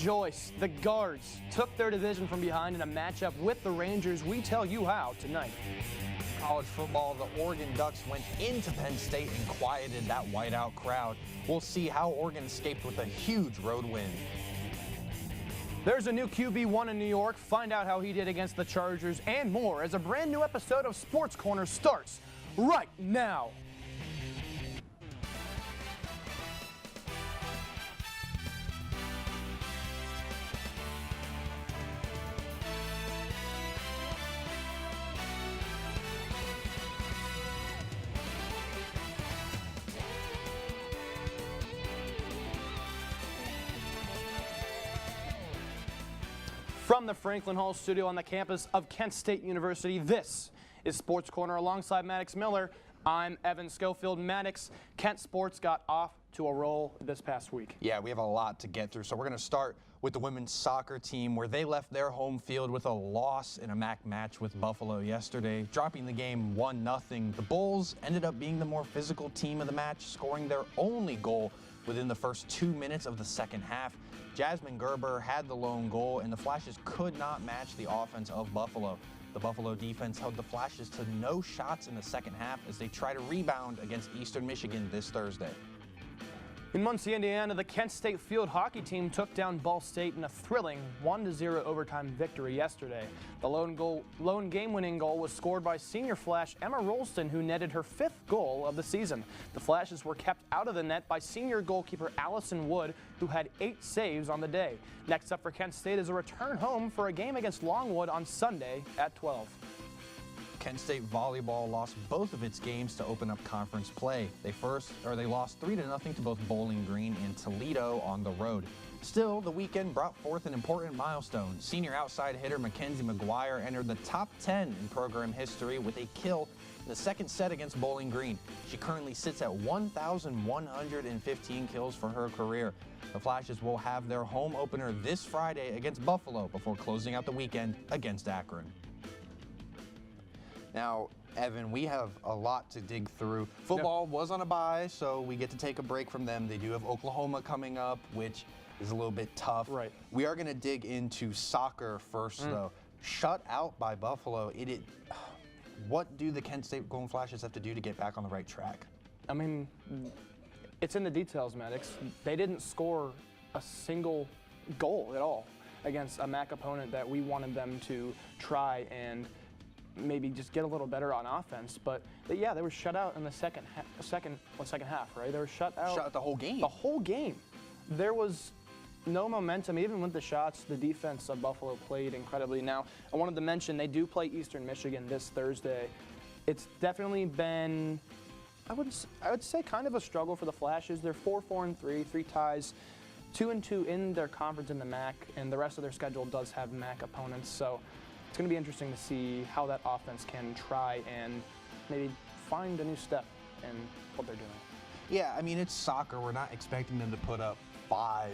Joyce, the Guards, took their division from behind in a matchup with the Rangers. We tell you how tonight. College football, the Oregon Ducks went into Penn State and quieted that whiteout crowd. We'll see how Oregon escaped with a huge road win. There's a new QB1 in New York. Find out how he did against the Chargers and more as a brand new episode of Sports Corner starts right now. From the Franklin Hall studio on the campus of Kent State University, this is Sports Corner alongside Maddox Miller. I'm Evan Schofield. Maddox, Kent Sports got off to a roll this past week. Yeah, we have a lot to get through, so we're going to start with the women's soccer team, where they left their home field with a loss in a MAC match with Buffalo yesterday, dropping the game 1-0. The Bulls ended up being the more physical team of the match, scoring their only goal within the first 2 minutes of the second half. Jasmine Gerber had the lone goal, and the Flashes could not match the offense of Buffalo. The Buffalo defense held the Flashes to no shots in the second half as they try to rebound against Eastern Michigan this Thursday. In Muncie, Indiana, the Kent State field hockey team took down Ball State in a thrilling 1-0 overtime victory yesterday. The lone game-winning goal was scored by senior Flash Emma Rolston, who netted her 5th goal of the season. The Flashes were kept out of the net by senior goalkeeper Allison Wood, who had 8 saves on the day. Next up for Kent State is a return home for a game against Longwood on Sunday at 12. Kent State volleyball lost both of its games to open up conference play. They lost 3-0 to both Bowling Green and Toledo on the road. Still, the weekend brought forth an important milestone. Senior outside hitter Mackenzie McGuire entered the top 10 in program history with a kill in the second set against Bowling Green. She currently sits at 1,115 kills for her career. The Flashes will have their home opener this Friday against Buffalo before closing out the weekend against Akron. Now, Evan, we have a lot to dig through. Football was on a bye, so we get to take a break from them. They do have Oklahoma coming up, which is a little bit tough. Right. We are going to dig into soccer first, though. Shut out by Buffalo. What do the Kent State Golden Flashes have to do to get back on the right track? I mean, it's in the details, Maddox. They didn't score a single goal at all against a MAC opponent that we wanted them to try and maybe just get a little better on offense, but yeah, they were shut out in the second half, right? They were shut out. Shut out the whole game. The whole game. There was no momentum, even with the shots. The defense of Buffalo played incredibly. Now, I wanted to mention they do play Eastern Michigan this Thursday. It's definitely been, I would say, kind of a struggle for the Flashes. They're 4-4-3, 3 ties, 2-2 in their conference in the MAC, and the rest of their schedule does have MAC opponents. So it's going to be interesting to see how that offense can try and maybe find a new step in what they're doing. Yeah, I mean, it's soccer. We're not expecting them to put up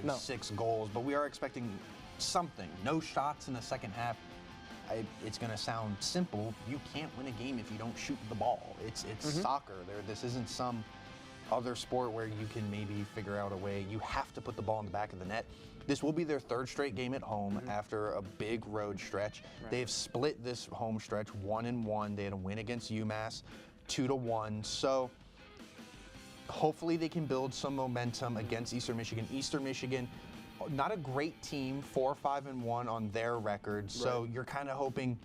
6 goals, but we are expecting something. No shots in the second half. It's going to sound simple. You can't win a game if you don't shoot the ball. It's soccer. This isn't some other sport where you can maybe figure out a way. You have to put the ball in the back of the net. This will be their 3rd straight game at home after a big road stretch. Right. They've split this home stretch 1-1. They had a win against UMass 2-1. So hopefully they can build some momentum against Eastern Michigan. Eastern Michigan, not a great team, 4-5-1 on their record. So Right. You're kind of hoping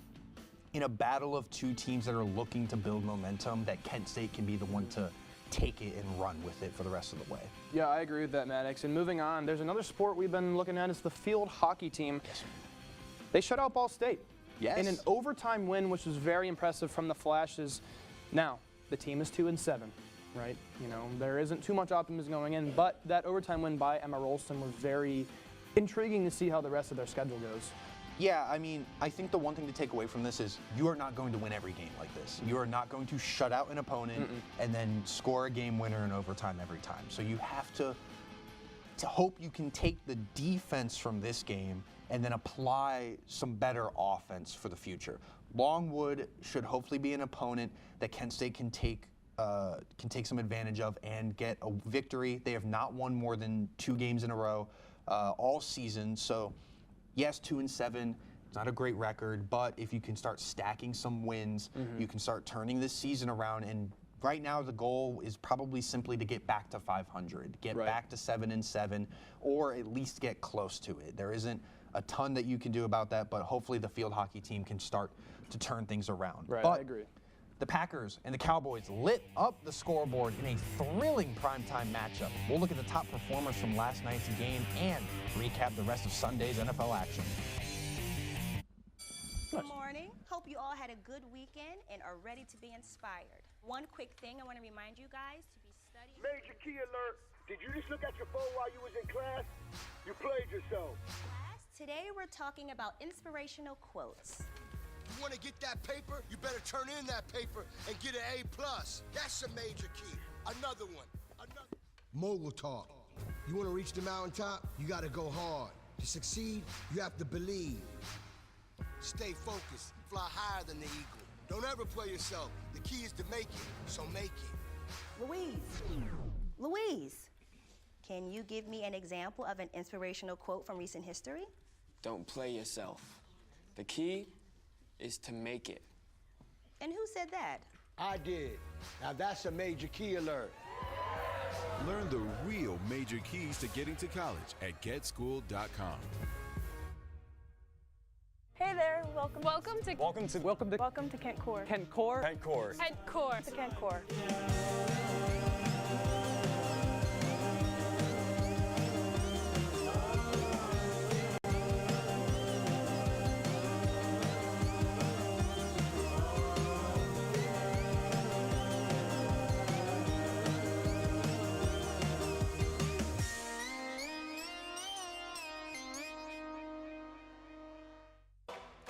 in a battle of 2 teams that are looking to build momentum that Kent State can be the one to take it and run with it for the rest of the way. Yeah, I agree with that, Maddox. And moving on, there's another sport we've been looking at. It's the field hockey team. Yes. They shut out Ball State Yes. in an overtime win, which was very impressive from the Flashes. Now, the team is 2-7, right? You know, there isn't too much optimism going in, but that overtime win by Emma Rolston was very intriguing to see how the rest of their schedule goes. Yeah, I mean, I think the one thing to take away from this is you are not going to win every game like this. You are not going to shut out an opponent and then score a game winner in overtime every time. So you have to hope you can take the defense from this game and then apply some better offense for the future. Longwood should hopefully be an opponent that Kent State can take some advantage of and get a victory. They have not won more than 2 games in a row. all season. So, yes, 2-7. It's not a great record, but if you can start stacking some wins, you can start turning this season around. And right now, the goal is probably simply to get back to 500, get back to 7-7, or at least get close to it. There isn't a ton that you can do about that, but hopefully the field hockey team can start to turn things around. Right, but I agree. the Packers and the Cowboys lit up the scoreboard in a thrilling primetime matchup. We'll look at the top performers from last night's game and recap the rest of Sunday's NFL action. Good morning. Hope you all had a good weekend and are ready to be inspired. One quick thing I want to remind you guys to be studying. Major key alert. Did you just look at your phone while you was in class? You played yourself. Class, today we're talking about inspirational quotes. You want to get that paper, you better turn in that paper and get an A+. That's a major key. Another one. Mogul talk. You want to reach the mountaintop, you got to go hard. To succeed, you have to believe. Stay focused. Fly higher than the eagle. Don't ever play yourself. The key is to make it, so make it. Louise, can you give me an example of an inspirational quote from recent history? Don't play yourself. The key is to make it. And who said that? I did. Now that's a major key alert. Learn the real major keys to getting to college at getschool.com. Hey there, welcome to Kent Core. Kent Core. Kent Core. To Kent Core.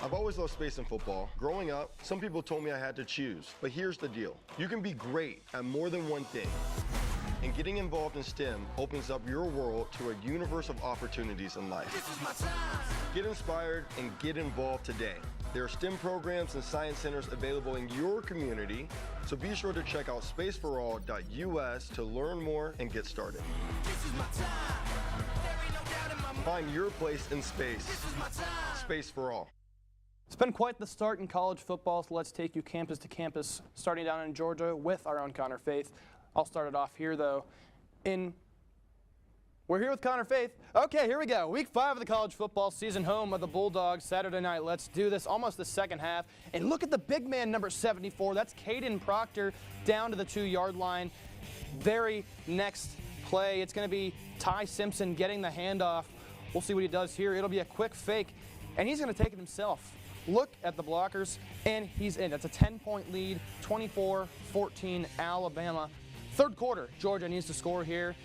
I've always loved space and football. Growing up, some people told me I had to choose, but here's the deal. You can be great at more than one thing. And getting involved in STEM opens up your world to a universe of opportunities in life. This is my time. Get inspired and get involved today. There are STEM programs and science centers available in your community, so be sure to check out spaceforall.us to learn more and get started. This is my time. There ain't no doubt in my mind. Find your place in space. This is my time. Space for all. It's been quite the start in college football, so let's take you campus to campus, starting down in Georgia with our own Connor Faith. I'll start it off here, though. We're here with Connor Faith. Okay, here we go. Week 5 of the college football season, home of the Bulldogs, Saturday night. Let's do this, almost the second half. And look at the big man, number 74. That's Caden Proctor down to the 2-yard line. Very next play, it's going to be Ty Simpson getting the handoff. We'll see what he does here. It'll be a quick fake, and he's going to take it himself. Look at the blockers, and he's in. That's a 10-point lead, 24-14 Alabama. Third quarter, Georgia needs to score here.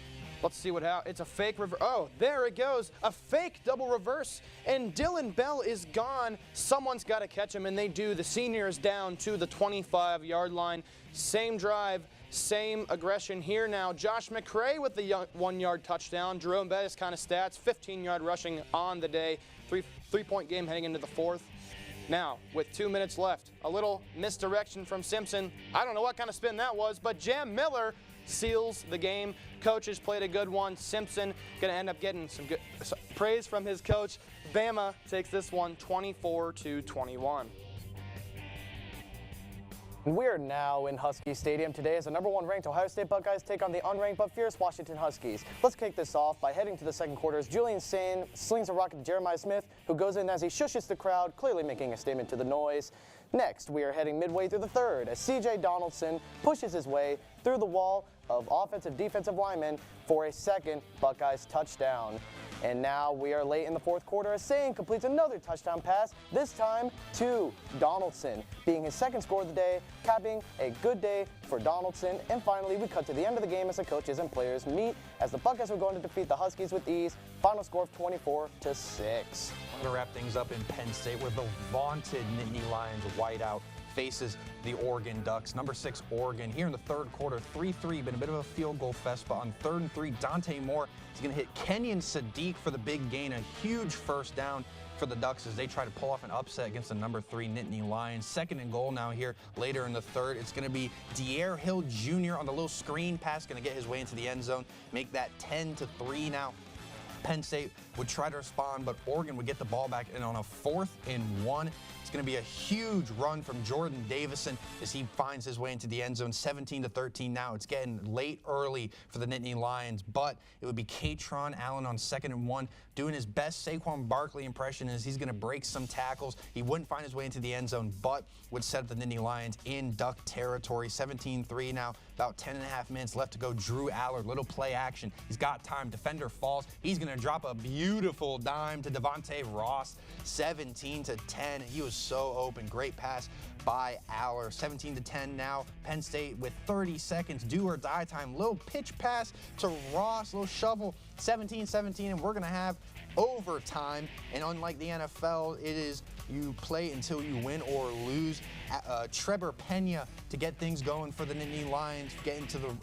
Let's see what happens. It's a fake reverse. Oh, there it goes. A fake double reverse, and Dylan Bell is gone. Someone's got to catch him, and they do. The senior is down to the 25-yard line. Same drive, same aggression here now. Josh McCray with the 1-yard touchdown. Jerome Bettis kind of stats, 15-yard rushing on the day. Three-point game heading into the fourth. Now, with 2 minutes left, a little misdirection from Simpson. I don't know what kind of spin that was, but Jam Miller seals the game. Coaches played a good one. Simpson going to end up getting some good praise from his coach. Bama takes this one 24-21. We're now in Husky Stadium today as the #1 ranked Ohio State Buckeyes take on the unranked but fierce Washington Huskies. Let's kick this off by heading to the second quarter as Julian Sane slings a rocket to Jeremiah Smith, who goes in as he shushes the crowd, clearly making a statement to the noise. Next, we are heading midway through the third as C.J. Donaldson pushes his way through the wall of offensive-defensive linemen for a second Buckeyes touchdown. And now we are late in the fourth quarter as Sane completes another touchdown pass, this time to Donaldson, being his second score of the day, capping a good day for Donaldson. And finally, we cut to the end of the game as the coaches and players meet as the Buckeyes are going to defeat the Huskies with ease. Final score of 24-6. I'm going to wrap things up in Penn State where the vaunted Nittany Lions wideout faces the Oregon Ducks. Number 6, Oregon, here in the third quarter, 3-3, been a bit of a field goal fest, but on 3rd and 3, Dante Moore is going to hit Kenyon Sadiq for the big gain, a huge first down for the Ducks as they try to pull off an upset against the number 3 Nittany Lions. 2nd and goal now here later in the third. It's going to be Dier Hill Jr. on the little screen pass, going to get his way into the end zone, make that 10-3 now. Penn State would try to respond, but Oregon would get the ball back, and on a 4th and 1, it's going to be a huge run from Jordan Davison as he finds his way into the end zone. 17-13 now. It's getting late early for the Nittany Lions, but it would be Katron Allen on 2nd and 1 doing his best Saquon Barkley impression as he's going to break some tackles. He wouldn't find his way into the end zone, but would set up the Nittany Lions in duck territory. 17-3 now. About 10.5 minutes left to go. Drew Allard, little play action. He's got time. Defender falls. He's going to drop a beautiful dime to Devontae Ross. 17-10. He was so open. Great pass by Allard. 17-10 now. Penn State with 30 seconds. Do or die time. Little pitch pass to Ross. Little shovel. 17-17. And we're going to have overtime. And unlike the NFL, it is you play until you win or lose. Trevor Pena to get things going for the Nittany Lions, getting to the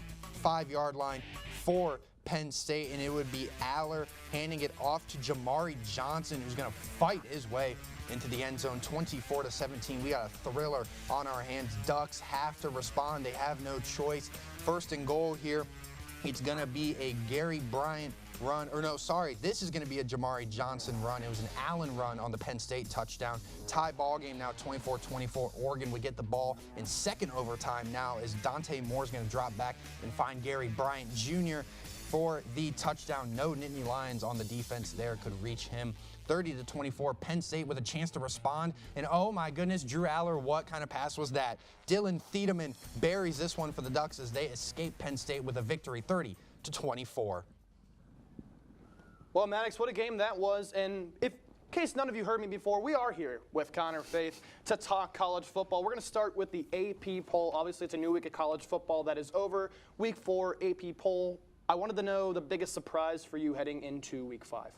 5-yard line for Penn State, and it would be Aller handing it off to Jamari Johnson, who's going to fight his way into the end zone. 24-17. We got a thriller on our hands. Ducks have to respond. They have no choice. 1st and goal here. It's going to be a Gary Bryant run, or no, sorry, this is going to be a Jamari Johnson run. It was an Allen run on the Penn State touchdown. Tie ball game now, 24-24. Oregon would get the ball in 2nd overtime now as Dante Moore's going to drop back and find Gary Bryant Jr. for the touchdown. No Nittany Lions on the defense there could reach him. 30-24, Penn State with a chance to respond. And oh my goodness, Drew Allard, what kind of pass was that? Dylan Thiedemann buries this one for the Ducks as they escape Penn State with a victory, 30-24. Well, Maddox, what a game that was. And in case none of you heard me before, we are here with Connor Faith to talk college football. We're going to start with the AP poll. Obviously, it's a new week of college football that is over. Week 4 AP poll. I wanted to know the biggest surprise for you heading into Week 5.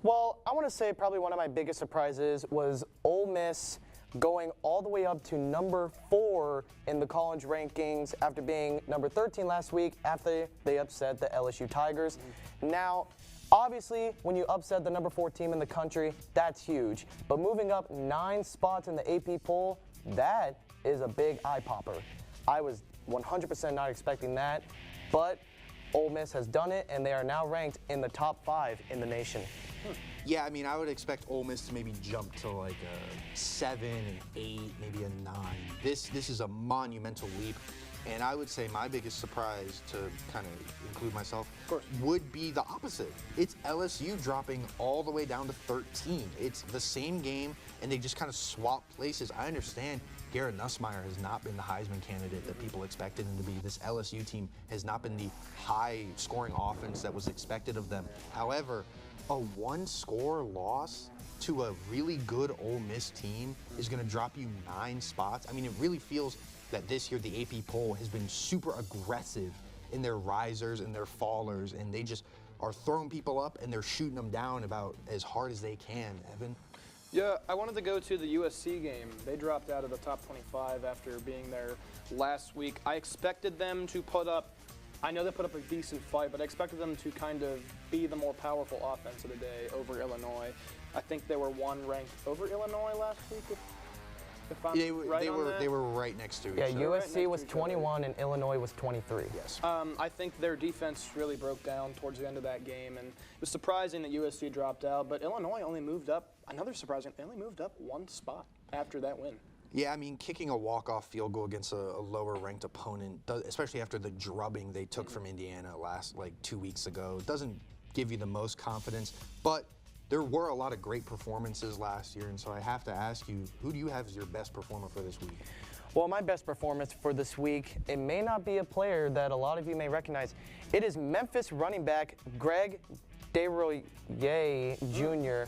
Well, I want to say probably one of my biggest surprises was Ole Miss going all the way up to number 4 in the college rankings after being number 13 last week after they upset the LSU Tigers. Now, obviously, when you upset the number 4 team in the country, that's huge. But moving up 9 spots in the AP poll, that is a big eye popper. I was 100% not expecting that, but Ole Miss has done it, and they are now ranked in the top 5 in the nation. Yeah, I mean, I would expect Ole Miss to maybe jump to like a 7 and 8, maybe a 9. This is a monumental leap. And I would say my biggest surprise, to kind of include myself, would be the opposite. It's LSU dropping all the way down to 13. It's the same game, and they just kind of swap places. I understand Garrett Nussmeier has not been the Heisman candidate that people expected him to be. This LSU team has not been the high-scoring offense that was expected of them. However, a 1-score loss to a really good Ole Miss team is going to drop you 9 spots. I mean, it really feels that this year the AP poll has been super aggressive in their risers and their fallers, and they just are throwing people up and they're shooting them down about as hard as they can. Evan? Yeah, I wanted to go to the USC game. They dropped out of the top 25 after being there last week. I expected them to put up, I know they put up a decent fight, but I expected them to kind of be the more powerful offense of the day over Illinois. I think they were 1 ranked over Illinois last week. They were right next to each other. Yeah, USC was 21 and Illinois was 23. Yes. I think their defense really broke down towards the end of that game, and it was surprising that USC dropped out, but Illinois only moved up, another surprising, they only moved up 1 spot after that win. Yeah, I mean, kicking a walk-off field goal against a lower-ranked opponent, especially after the drubbing they took from Indiana last, 2 weeks ago, doesn't give you the most confidence, but there were a lot of great performances last year, and so I have to ask you, who do you have as your best performer for this week? Well, my best performance for this week, it may not be a player that a lot of you may recognize. It is Memphis running back Greg DeRoye Jr.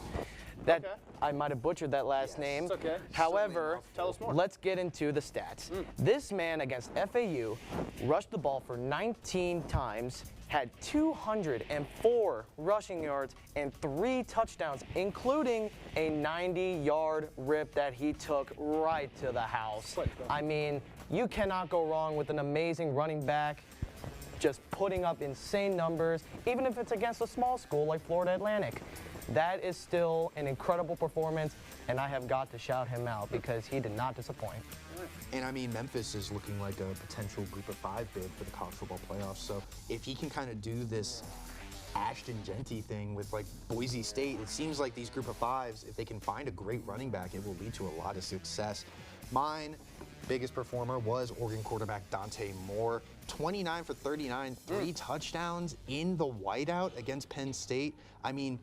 I might have butchered that last name. It's okay. However, tell us more. Let's get into the stats. This man against FAU rushed the ball for 19 times, had 204 rushing yards and 3 touchdowns, including a 90-yard rip that he took right to the house. I mean, you cannot go wrong with an amazing running back just putting up insane numbers, even if it's against a small school like Florida Atlantic. That is still an incredible performance, and I have got to shout him out because he did not disappoint. And I mean, Memphis is looking like a potential Group of 5 bid for the college football playoffs. So if he can kind of do this Ashton Genty thing with like Boise State. It seems like these group of fives, if they can find a great running back, it will lead to a lot of success. Mine biggest performer was Oregon quarterback Dante Moore. 29 for 39, 3 touchdowns in the whiteout against Penn State. I mean,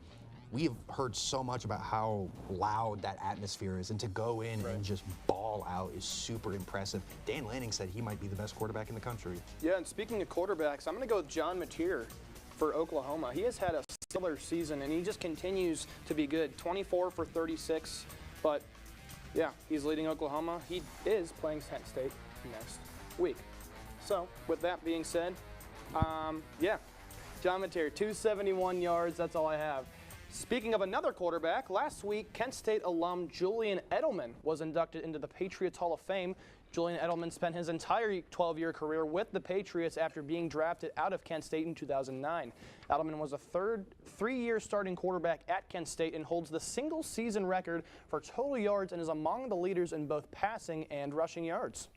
we have heard so much about how loud that atmosphere is, and to go in and just ball out is super impressive. Dan Lanning said he might be the best quarterback in the country. Yeah, and speaking of quarterbacks, I'm going to go with John Mateer for Oklahoma. He has had a stellar season, and he just continues to be good. 24 for 36, but yeah, he's leading Oklahoma. He is playing Kent State next week. So, with that being said, yeah, John Mateer, 271 yards, that's all I have. Speaking of another quarterback, last week, Kent State alum Julian Edelman was inducted into the Patriots Hall of Fame. Julian Edelman spent his entire 12-year career with the Patriots after being drafted out of Kent State in 2009. Edelman was a three-year starting quarterback at Kent State and holds the single-season record for total yards and is among the leaders in both passing and rushing yards.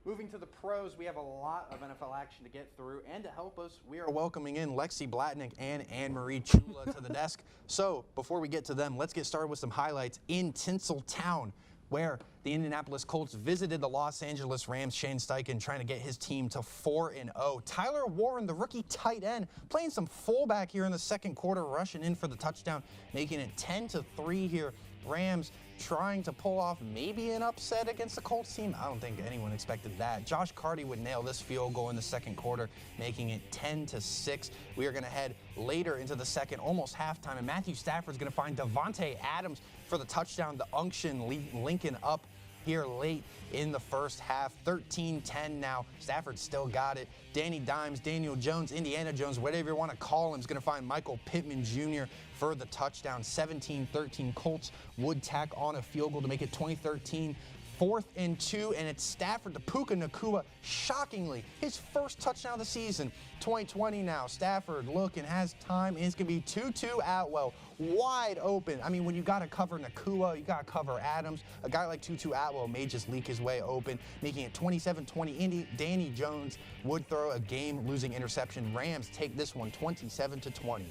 Moving to the pros, we have a lot of NFL action to get through, and to help us, we are welcoming in Lexi Blatnick and Anne-Marie Chula to the desk. So, before we get to them, let's get started with some highlights in Tinseltown, where the Indianapolis Colts visited the Los Angeles Rams. Shane Steichen trying to get his team to 4-0. Tyler Warren, the rookie tight end, playing some fullback here in the second quarter, rushing in for the touchdown, making it 10-3 here. Rams trying to pull off maybe an upset against the Colts team. I don't think anyone expected that. Josh Carty would nail this field goal in the second quarter, making it 10-6. We are going to head later into the second, almost halftime, and Matthew Stafford's going to find Devontae Adams for the touchdown. The unction Lincoln up here late in the first half. 13-10 now. Stafford still got it. Danny Dimes, Daniel Jones, Indiana Jones, whatever you want to call him, is going to find Michael Pittman Jr. for the touchdown. 17-13. Colts would tack on a field goal to make it 20-13. 4th and 2, and it's Stafford to Puka Nacua, shockingly, his first touchdown of the season. 2020 now, Stafford looking, has time, and it's going to be Tutu Atwell, wide open. I mean, when you got to cover Nacua, you got to cover Adams. A guy like Tutu Atwell may just leak his way open, making it 27-20. Danny Jones would throw a game-losing interception. Rams take this one 27-20.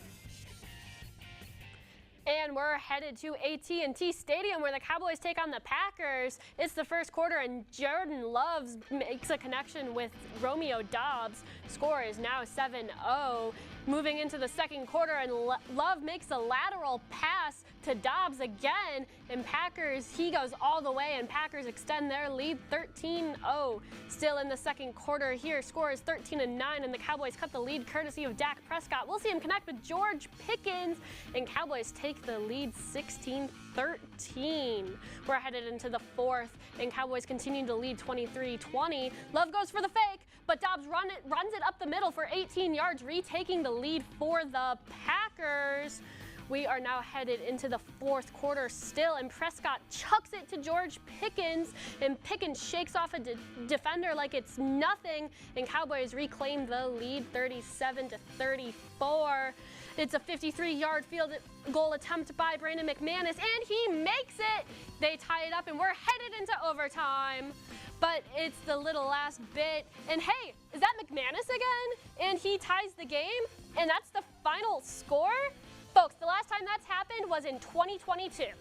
And we're headed to AT&T Stadium where the Cowboys take on the Packers. It's the first quarter and Jordan Love makes a connection with Romeo Doubs. Score is now 7-0. Moving into the second quarter, and Love makes a lateral pass to Doubs again, and Packers, he goes all the way, and Packers extend their lead 13-0. Still in the second quarter here, score is 13-9, and the Cowboys cut the lead courtesy of Dak Prescott. We'll see him connect with George Pickens, and Cowboys take the lead 16-13. We're headed into the fourth, and Cowboys continue to lead 23-20. Love goes for the fake, but Doubs runs it up the middle for 18 yards, retaking the lead for the Packers. We are now headed into the fourth quarter still, and Prescott chucks it to George Pickens, and Pickens shakes off a defender like it's nothing, and Cowboys reclaim the lead 37-34. It's a 53-yard field goal attempt by Brandon McManus, and he makes it. They tie it up, and we're headed into overtime. But it's the little last bit, and hey, is that McManus again? And he ties the game, and that's the final score? Folks, the last time that's happened was in 2022.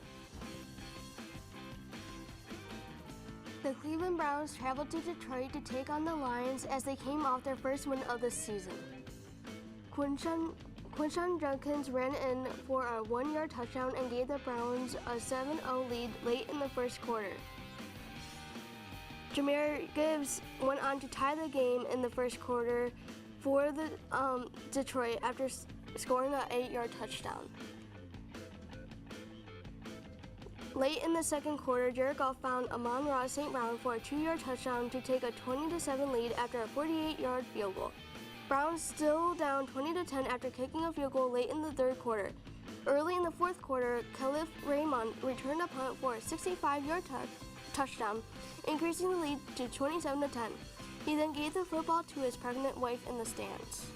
The Cleveland Browns traveled to Detroit to take on the Lions as they came off their first win of the season. Quinshon Judkins ran in for a 1-yard touchdown and gave the Browns a 7-0 lead late in the first quarter. Jahmyr Gibbs went on to tie the game in the first quarter for the Detroit after scoring an 8-yard touchdown. Late in the second quarter, Jared Goff found Amon-Ra St. Brown for a 2-yard touchdown to take a 20-7 lead after a 48-yard field goal. Browns still down 20-10 after kicking a field goal late in the third quarter. Early in the fourth quarter, Khalif Raymond returned a punt for a 65-yard touchdown, increasing the lead to 27-10. He then gave the football to his pregnant wife in the stands.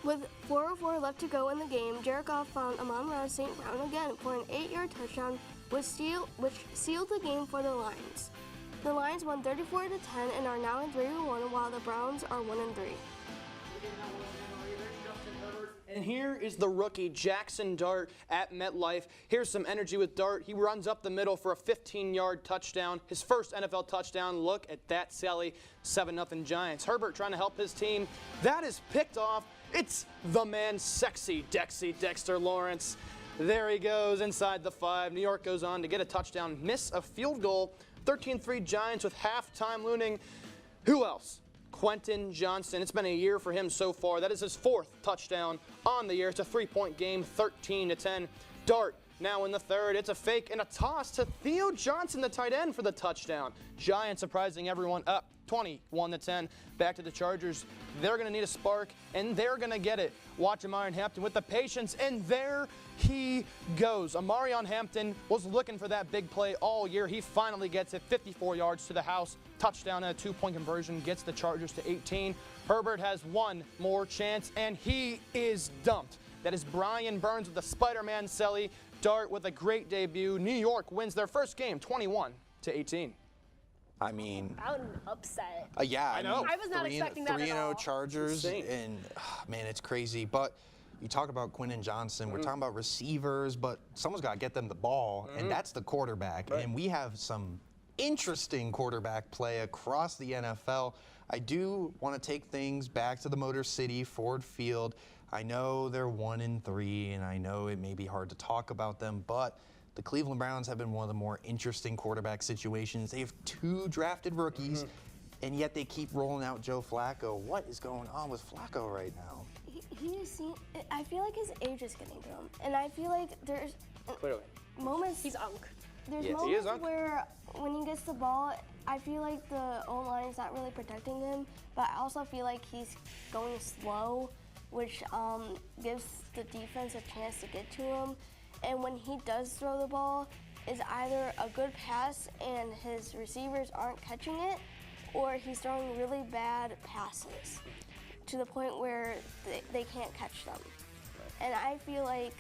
With 4:04 left to go in the game, Jared Goff found Amon-Ra St. Brown again for an 8-yard touchdown, which sealed the game for the Lions. The Lions won 34-10 and are now in 3-1, while the Browns are 1-3. And here is the rookie, Jackson Dart, at MetLife. Here's some energy with Dart. He runs up the middle for a 15-yard touchdown. His first NFL touchdown. Look at that, Sally. 7-0 Giants. Herbert trying to help his team. That is picked off. It's the man, sexy Dexter Lawrence. There he goes inside the 5. New York goes on to get a touchdown, miss a field goal. 13-3 Giants with halftime looming. Who else? Quentin Johnson. It's been a year for him so far. That is his 4th touchdown on the year. It's a 3-point game, 13-10. Dart now in the 3rd. It's a fake and a toss to Theo Johnson, the tight end, for the touchdown. Giants surprising everyone up 21-10. Back to the Chargers. They're going to need a spark, and they're going to get it. Watch Amarion Hampton with the patience, and there he goes. Amarion Hampton was looking for that big play all year. He finally gets it, 54 yards to the house. Touchdown and a 2-point conversion gets the Chargers to 18. Herbert has one more chance, and he is dumped. That is Brian Burns with the Spider-Man Selly. Dart with a great debut. New York wins their first game, 21-18. I mean, About an upset. Yeah, I know. I was not expecting that at all. 3-0 Chargers, Insane. and man, it's crazy. But you talk about Quentin Johnson, we're talking about receivers, but someone's got to get them the ball, and that's the quarterback. Right. And we have some interesting quarterback play across the NFL. I do want to take things back to the Motor City, Ford Field. I know they're 1-3, and I know it may be hard to talk about them, but the Cleveland Browns have been one of the more interesting quarterback situations. They have 2 drafted rookies, and yet they keep rolling out Joe Flacco. What is going on with Flacco right now? I feel like his age is getting to him, and I feel like there's Clearly. moments. He's unk. There's Yes. He is moments unk. where when he gets the ball, I feel like the O-line is not really protecting him, but I also feel like he's going slow, which gives the defense a chance to get to him. And when he does throw the ball, it's either a good pass and his receivers aren't catching it, or he's throwing really bad passes to the point where they can't catch them. And I feel like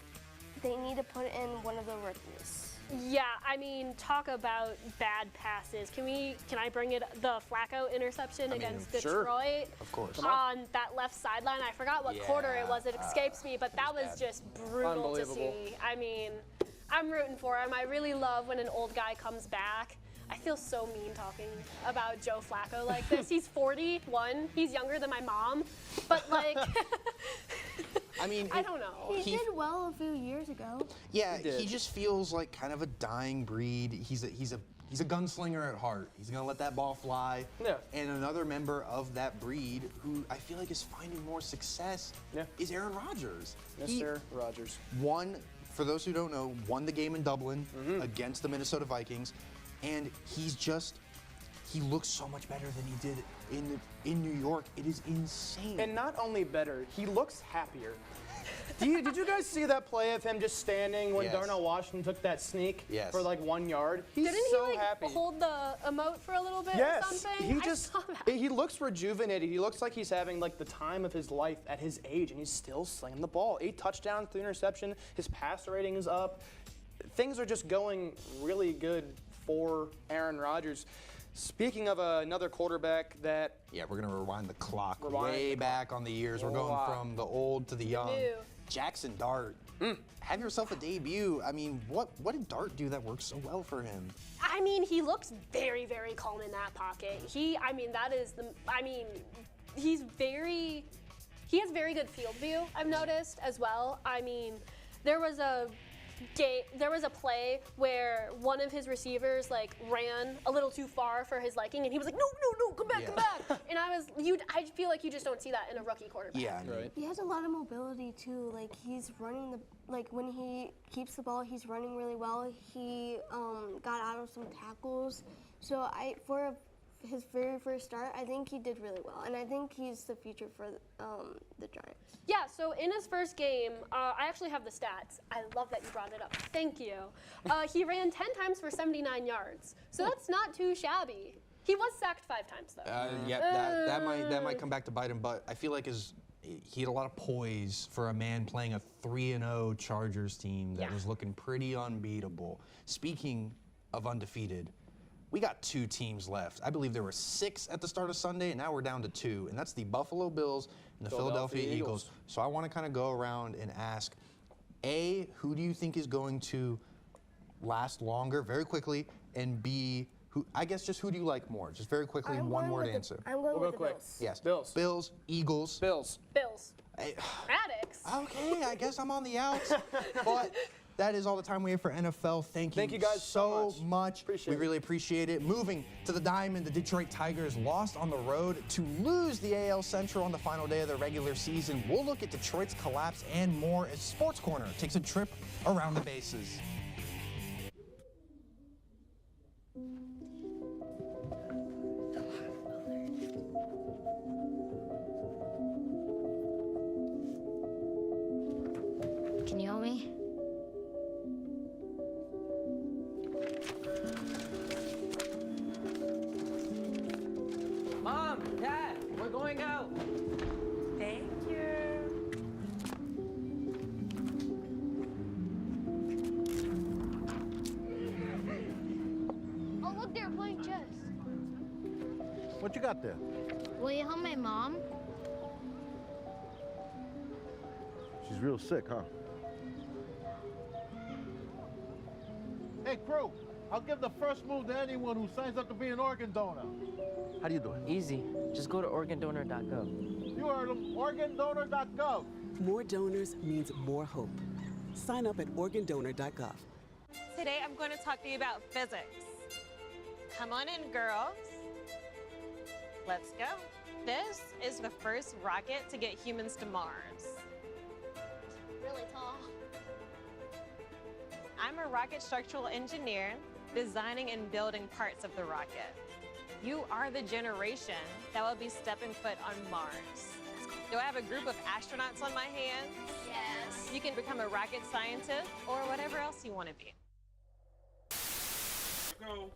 they need to put in one of the rookies. Yeah, I mean, talk about bad passes. Can I bring it the Flacco interception against sure. Detroit? Of course. On that left sideline. I forgot what quarter it was. It escapes me, but that was bad. just brutal to Unbelievable. see. I mean, I'm rooting for him. I really love when an old guy comes back. I feel so mean talking about Joe Flacco like this. He's 41. He's younger than my mom. But like, I mean, I don't know. He did well a few years ago. Yeah, He did. he just feels like kind of a dying breed. He's a gunslinger at heart. He's gonna let that ball fly. Yeah. And another member of that breed who I feel like is finding more success is Aaron Rodgers. Mr. Rodgers. Won, for those who don't know, won the game in Dublin against the Minnesota Vikings, and he looks so much better than he did in New York. It is insane. And not only better, he looks happier. Did you guys see that play of him just standing when Yes. Darnell Washington took that sneak Yes. for like 1 yard? He's Didn't so he like happy. hold the emote for a little bit or Yes, something? he I just saw that. he looks rejuvenated. He looks like he's having like the time of his life at his age, and he's still slinging the ball. 8 touchdowns, 3 interception. His passer rating is up. Things are just going really good for Aaron Rodgers. Speaking of another quarterback that Yeah, we're gonna rewind the clock Rewind way the back on the years. We're going Wow. from the old to the young. New. Jackson Dart. Have yourself a debut. I mean, what did Dart do that worked so well for him? I mean, he looks very, very calm in that pocket. He has very good field view, I've noticed as well. I mean, there was a play where one of his receivers like ran a little too far for his liking, and he was like, no, come back, come back. And I feel like you just don't see that in a rookie quarterback. Yeah, I mean, Right. He has a lot of mobility too. Like he's running when he keeps the ball, he's running really well. He got out of some tackles. So for his very first start, I think he did really well, and I think he's the future for the Giants. Yeah, so in his first game, I actually have the stats. I love that you brought it up. Thank you. He ran 10 times for 79 yards, so that's not too shabby. He was sacked 5 times, though. yeah, that might come back to bite him, but I feel like he had a lot of poise for a man playing a 3-0 Chargers team that Yeah. was looking pretty unbeatable. Speaking of undefeated, We got 2 teams left. I believe there were 6 at the start of Sunday, and now we're down to 2, and that's the Buffalo Bills and the Philadelphia Eagles. So I want to kind of go around and ask, A, who do you think is going to last longer very quickly, and B, who do you like more? Just very quickly, one-word answer. I'm going with the Bills. Yes. Bills. Bills, Eagles. Bills. Bills. Hey, Maddox. okay, I guess I'm on the outs. But that is all the time we have for NFL. Thank you guys so much. Appreciate we really appreciate it. Moving to the Diamond, the Detroit Tigers lost on the road to lose the AL Central on the final day of the regular season. We'll look at Detroit's collapse and more as Sports Corner takes a trip around the bases. Can you help me? Mom, Dad, we're going out. Thank you. Oh, look, they're playing chess. What you got there? Will you help my mom? She's real sick, huh? Hey, crew, I'll give the first move to anyone who signs up to be an organ donor. How do you do it? Easy. Just go to organdonor.gov. You heard him, organdonor.gov. More donors means more hope. Sign up at organdonor.gov. Today I'm going to talk to you about physics. Come on in, girls. Let's go. This is the first rocket to get humans to Mars. Really tall. I'm a rocket structural engineer, designing and building parts of the rocket. You are the generation that will be stepping foot on Mars. Do I have a group of astronauts on my hands? Yes. You can become a rocket scientist or whatever else you want to be. Go.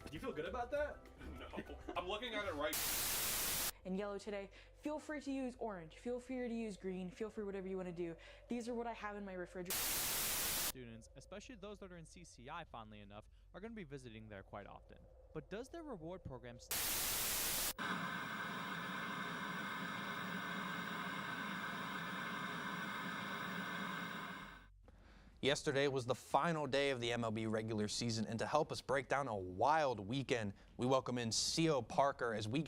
Do you feel good about that? No. I'm looking at it right. In yellow today, feel free to use orange, feel free to use green, feel free whatever you want to do. These are what I have in my refrigerator. Students, especially those that are in CCI fondly enough, are going to be visiting there quite often. But does their reward program Yesterday was the final day of the MLB regular season, and to help us break down a wild weekend, we welcome in C.O. Parker as we're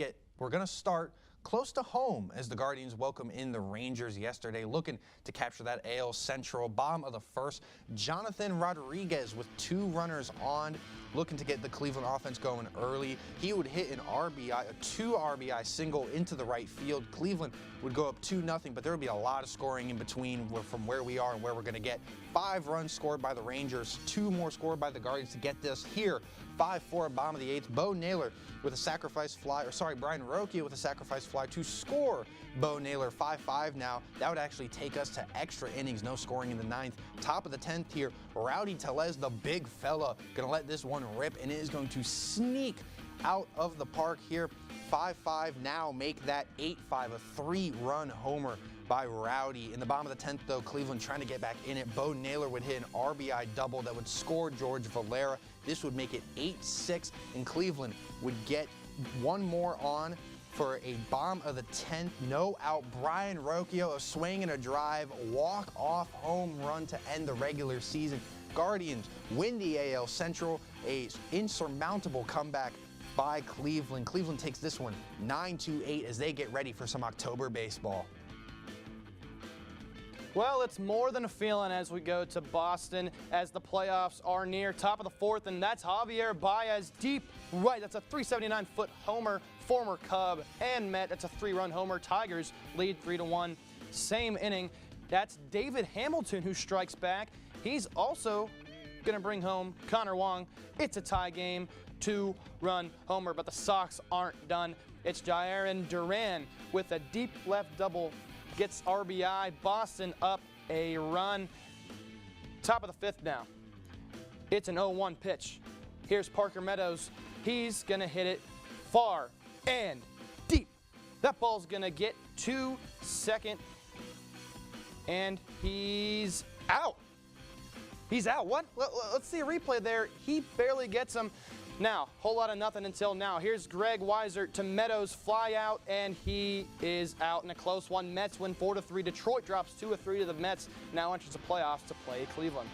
going to start close to home as the Guardians welcome in the Rangers yesterday, looking to capture that AL Central. Bottom of the first, Jonathan Rodriguez with 2 runners on, looking to get the Cleveland offense going early. He would hit an RBI, a 2 RBI single into the right field. Cleveland would go up 2-0, but there would be a lot of scoring in between from where we are and where we're going to get. 5 runs scored by the Rangers, 2 more scored by the Guardians to get this here. 5-4, bottom of the 8th. Bo Naylor with a sacrifice fly, Brian Rocchia with a sacrifice fly to score Bo Naylor. 5-5 now. That would actually take us to extra innings. No scoring in the 9th. Top of the 10th here, Rowdy Tellez, the big fella, going to let this one rip, and it is going to sneak out of the park here. 5-5 now, make that 8-5, a 3-run homer by Rowdy. In the bottom of the 10th, though, Cleveland trying to get back in it. Bo Naylor would hit an RBI double that would score George Valera. This would make it 8-6, and Cleveland would get one more on for a bottom of the 10th. No out. Brian Rocchio, a swing and a drive, walk-off home run to end the regular season. Guardians win the AL Central, a insurmountable comeback by Cleveland. Cleveland takes this one 9-8 as they get ready for some October baseball. Well, it's more than a feeling as we go to Boston as the playoffs are near. Top of the 4th, and that's Javier Baez deep right. That's a 379-foot homer, former Cub and Met. That's a 3-run homer. Tigers lead 3-1. Same inning. That's David Hamilton who strikes back. He's also going to bring home Connor Wong. It's a tie game, 2-run homer, but the Sox aren't done. It's Jairon Duran with a deep left double. Gets RBI. Boston up a run. Top of the 5th now. It's an 0-1 pitch. Here's Parker Meadows. He's going to hit it far and deep. That ball's going to get to second, and he's out. He's out. What? Let's see a replay there. He barely gets him. Now, whole lot of nothing until now. Here's Greg Weiser to Meadows, fly out, and he is out in a close one. Mets win 4-3. Detroit drops 2-3 to the Mets. Now enters the playoffs to play Cleveland.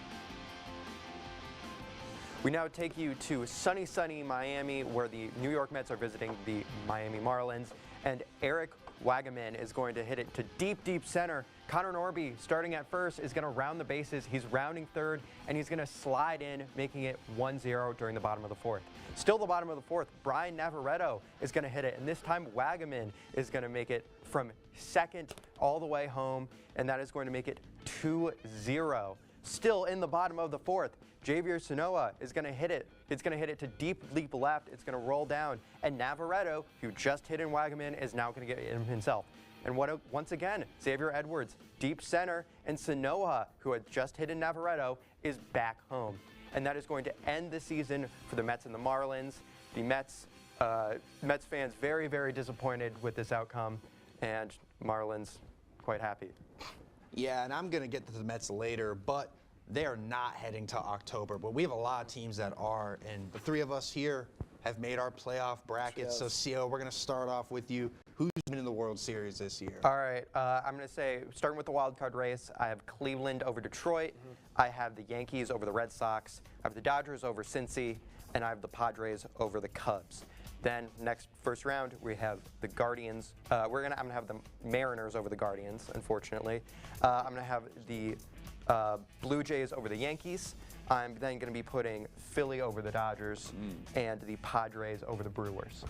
We now take you to sunny Miami, where the New York Mets are visiting the Miami Marlins, and Eric Wagaman is going to hit it to deep center. Connor Norby, starting at first, is going to round the bases. He's rounding third, and he's going to slide in, making it 1-0 during the bottom of the fourth. Still the bottom of the fourth, Brian Navarreto is going to hit it, and this time Wagaman is going to make it from second all the way home, and that is going to make it 2-0. Still in the bottom of the fourth, Javier Sanoa is going to hit it. It's going to hit it to deep left. It's going to roll down. And Navarreto, who just hit in Wagaman, is now going to get him himself. And once again, Xavier Edwards, deep center, and Sanoa, who had just hit in Navarreto, is back home. And that is going to end the season for the Mets and the Marlins. The Mets fans very disappointed with this outcome, and Marlins quite happy. Yeah, and I'm going to get to the Mets later, but they are not heading to October. But we have a lot of teams that are, and the three of us here have made our playoff brackets. So, Cio, we're going to start off with you. Who's been in the World Series this year? All right, I'm going to say, starting with the wild card race, I have Cleveland over Detroit. I have the Yankees over the Red Sox. I have the Dodgers over Cincy, and I have the Padres over the Cubs. Then first round, we have the Guardians. I'm going to have the Mariners over the Guardians, unfortunately. I'm going to have the Blue Jays over the Yankees. I'm then going to be putting Philly over the Dodgers and the Padres over the Brewers.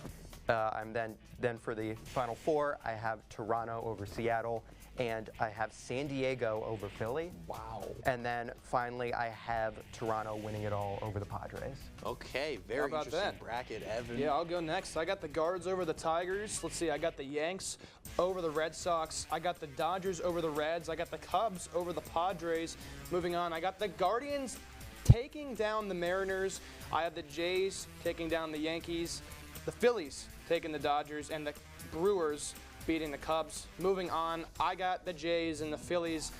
I'm then for the Final Four, I have Toronto over Seattle, and I have San Diego over Philly. Wow. And then finally, I have Toronto winning it all over the Padres. Okay, very interesting bracket, Evan. Yeah, I'll go next. I got the Guards over the Tigers. Let's see, I got the Yanks over the Red Sox. I got the Dodgers over the Reds. I got the Cubs over the Padres. Moving on, I got the Guardians taking down the Mariners. I have the Jays taking down the Yankees. The Phillies taking the Dodgers, and the Brewers beating the Cubs. Moving on, I got the Jays and the Phillies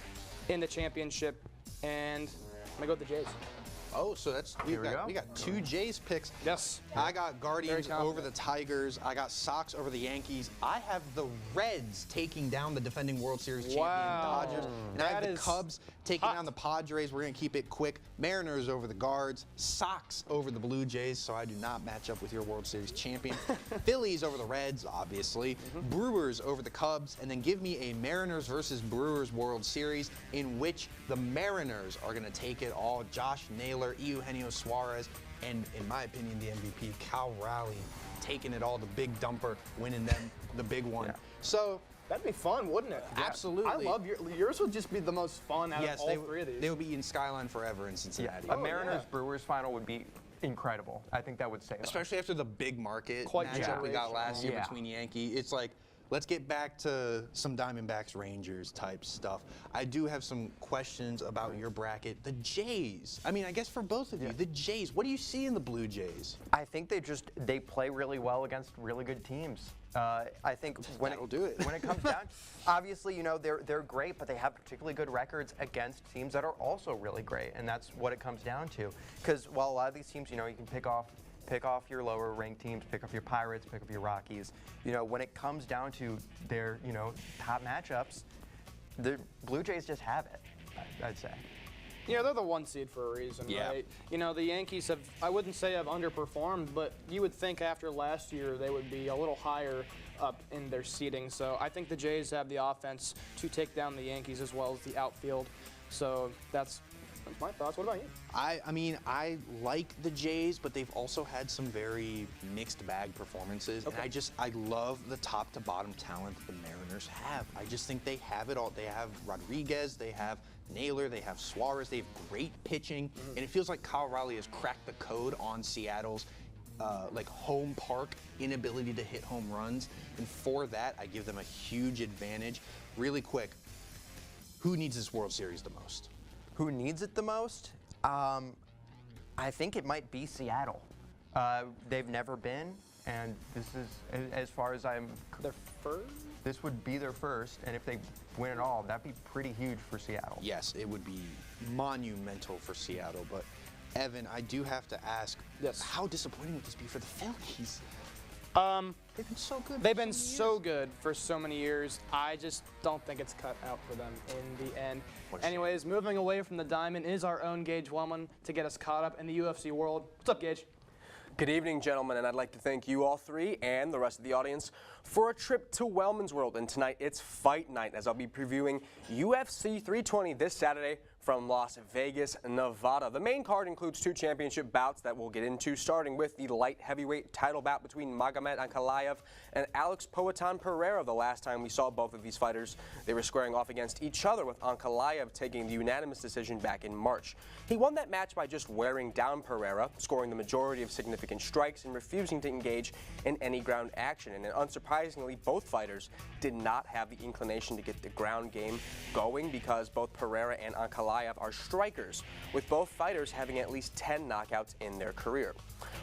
in the championship, and I'm going to go with the Jays. Oh, so that's we got two Jays picks. Yes. I got Guardians over the Tigers. I got Sox over the Yankees. I have the Reds taking down the defending World Series champion Dodgers. And I have the Cubs taking down the Padres. We're going to keep it quick. Mariners over the Guards. Sox over the Blue Jays, so I do not match up with your World Series champion. Phillies over the Reds, obviously. Brewers over the Cubs. And then give me a Mariners versus Brewers World Series in which the Mariners are going to take it all. Josh Naylor, Eugenio Suarez, and in my opinion, the MVP, Cal Raleigh, taking it all, the big dumper, winning them the big one. Yeah. So that'd be fun, wouldn't it? Absolutely. I love yours. Would just be the most fun out of all three of these. They would be in Skyline forever in Cincinnati. Yeah. A Mariners-Brewers final would be incredible. I think that would say especially after the big market matchup we got last year between Yankee. It's like, let's get back to some Diamondbacks Rangers type stuff. I do have some questions about your bracket. The Jays. I mean, I guess for both of you, the Jays. What do you see in the Blue Jays? I think they play really well against really good teams. I think when it comes down, obviously, you know, they're great, but they have particularly good records against teams that are also really great, and that's what it comes down to. Because while a lot of these teams, you know, you can pick off your lower ranked teams, pick up your Pirates, pick up your Rockies. You know, when it comes down to their, you know, top matchups, the Blue Jays just have it, I'd say. Yeah, they're the 1 seed for a reason, right? You know, the Yankees have, I wouldn't say have underperformed, but you would think after last year they would be a little higher up in their seeding. So I think the Jays have the offense to take down the Yankees as well as the outfield. So that's my thoughts. What about you? I mean, I like the Jays, but they've also had some very mixed bag performances. Okay. And I love the top to bottom talent that the Mariners have. I just think they have it all. They have Rodriguez, they have Naylor, they have Suarez, they have great pitching. And it feels like Kyle Raleigh has cracked the code on Seattle's like home park inability to hit home runs. And for that, I give them a huge advantage. Really quick, who needs this World Series the most? Who needs it the most? I think it might be Seattle. They've never been, and this is, as far as I'm... Their first? This would be their first, and if they win it all, that'd be pretty huge for Seattle. Yes, it would be monumental for Seattle. But Evan, I do have to ask, how disappointing would this be for the Phillies? They've been so good. They've been so good for so many years. I just don't think it's cut out for them in the end. Anyways, moving away from the diamond is our own Gage Wellman to get us caught up in the UFC world. What's up, Gage? Good evening, gentlemen, and I'd like to thank you all three and the rest of the audience for a trip to Wellman's World. And tonight it's fight night, as I'll be previewing UFC 320 this Saturday from Las Vegas, Nevada. The main card includes 2 championship bouts that we'll get into, starting with the light heavyweight title bout between Magomed Ankalaev and Alex Poatan Pereira. The last time we saw both of these fighters, they were squaring off against each other, with Ankalaev taking the unanimous decision back in March. He won that match by just wearing down Pereira, scoring the majority of significant strikes and refusing to engage in any ground action. And unsurprisingly, both fighters did not have the inclination to get the ground game going, because both Pereira and Ankalaev are strikers, with both fighters having at least 10 knockouts in their career.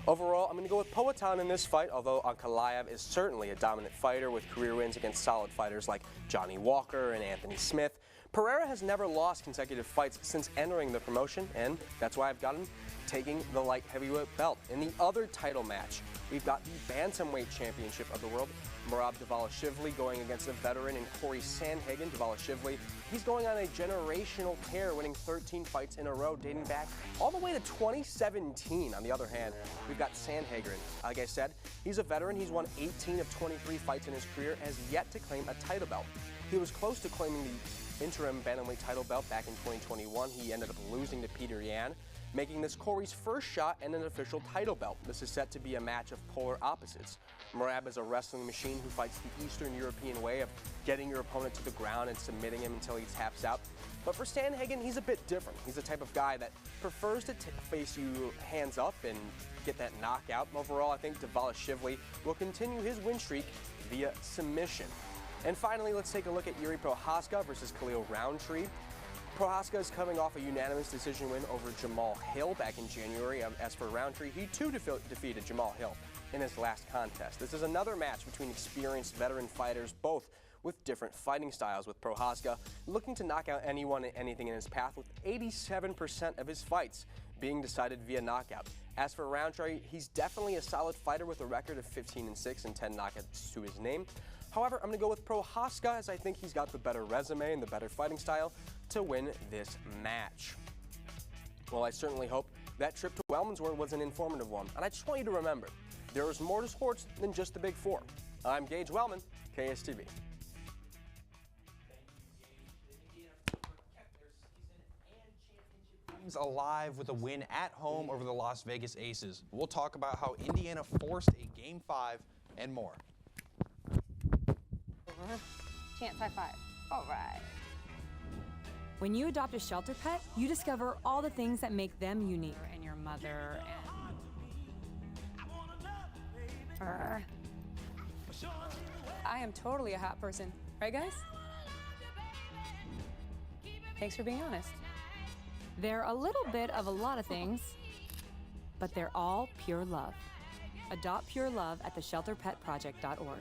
Overall, I'm going to go with Poatan in this fight, although Ankalaev is certainly a dominant fighter with career wins against solid fighters like Johnny Walker and Anthony Smith. Pereira has never lost consecutive fights since entering the promotion, and that's why I've got him taking the light heavyweight belt. In the other title match, we've got the Bantamweight Championship of the world. Merab Dvalishvili going against a veteran in Corey Sandhagen. Dvalishvili, he's going on a generational tear, winning 13 fights in a row, dating back all the way to 2017. On the other hand, we've got Sandhagen. Like I said, he's a veteran. He's won 18 of 23 fights in his career, has yet to claim a title belt. He was close to claiming the interim bantamweight title belt back in 2021. He ended up losing to Peter Yan, making this Corey's first shot at an official title belt. This is set to be a match of polar opposites. Merab is a wrestling machine who fights the Eastern European way of getting your opponent to the ground and submitting him until he taps out. But for Sandhagen, he's a bit different. He's the type of guy that prefers to face you hands up and get that knockout. Overall, I think Dvalishvili will continue his win streak via submission. And finally, let's take a look at Yuri Prochazka versus Khalil Roundtree. Prochazka is coming off a unanimous decision win over Jamal Hill back in January. As for Roundtree, he too defeated Jamal Hill in his last contest. This is another match between experienced veteran fighters, both with different fighting styles, with Prochazka looking to knock out anyone and anything in his path, with 87% of his fights being decided via knockout. As for Roundtree, he's definitely a solid fighter with a record of 15-6 and 10 knockouts to his name. However, I'm going to go with Prochazka, as I think he's got the better resume and the better fighting style to win this match. Well, I certainly hope that trip to Wellman's World was an informative one, and I just want you to remember, there is more to sports than just the Big Four. I'm Gage Wellman, KSTV. Alive with a win at home over the Las Vegas Aces. We'll talk about how Indiana forced a Game 5 and more. Chance high five. All right. When you adopt a shelter pet, you discover all the things that make them unique. And your mother and... I am totally a hot person. Right, guys? Thanks for being honest. They're a little bit of a lot of things, but they're all pure love. Adopt pure love at theshelterpetproject.org.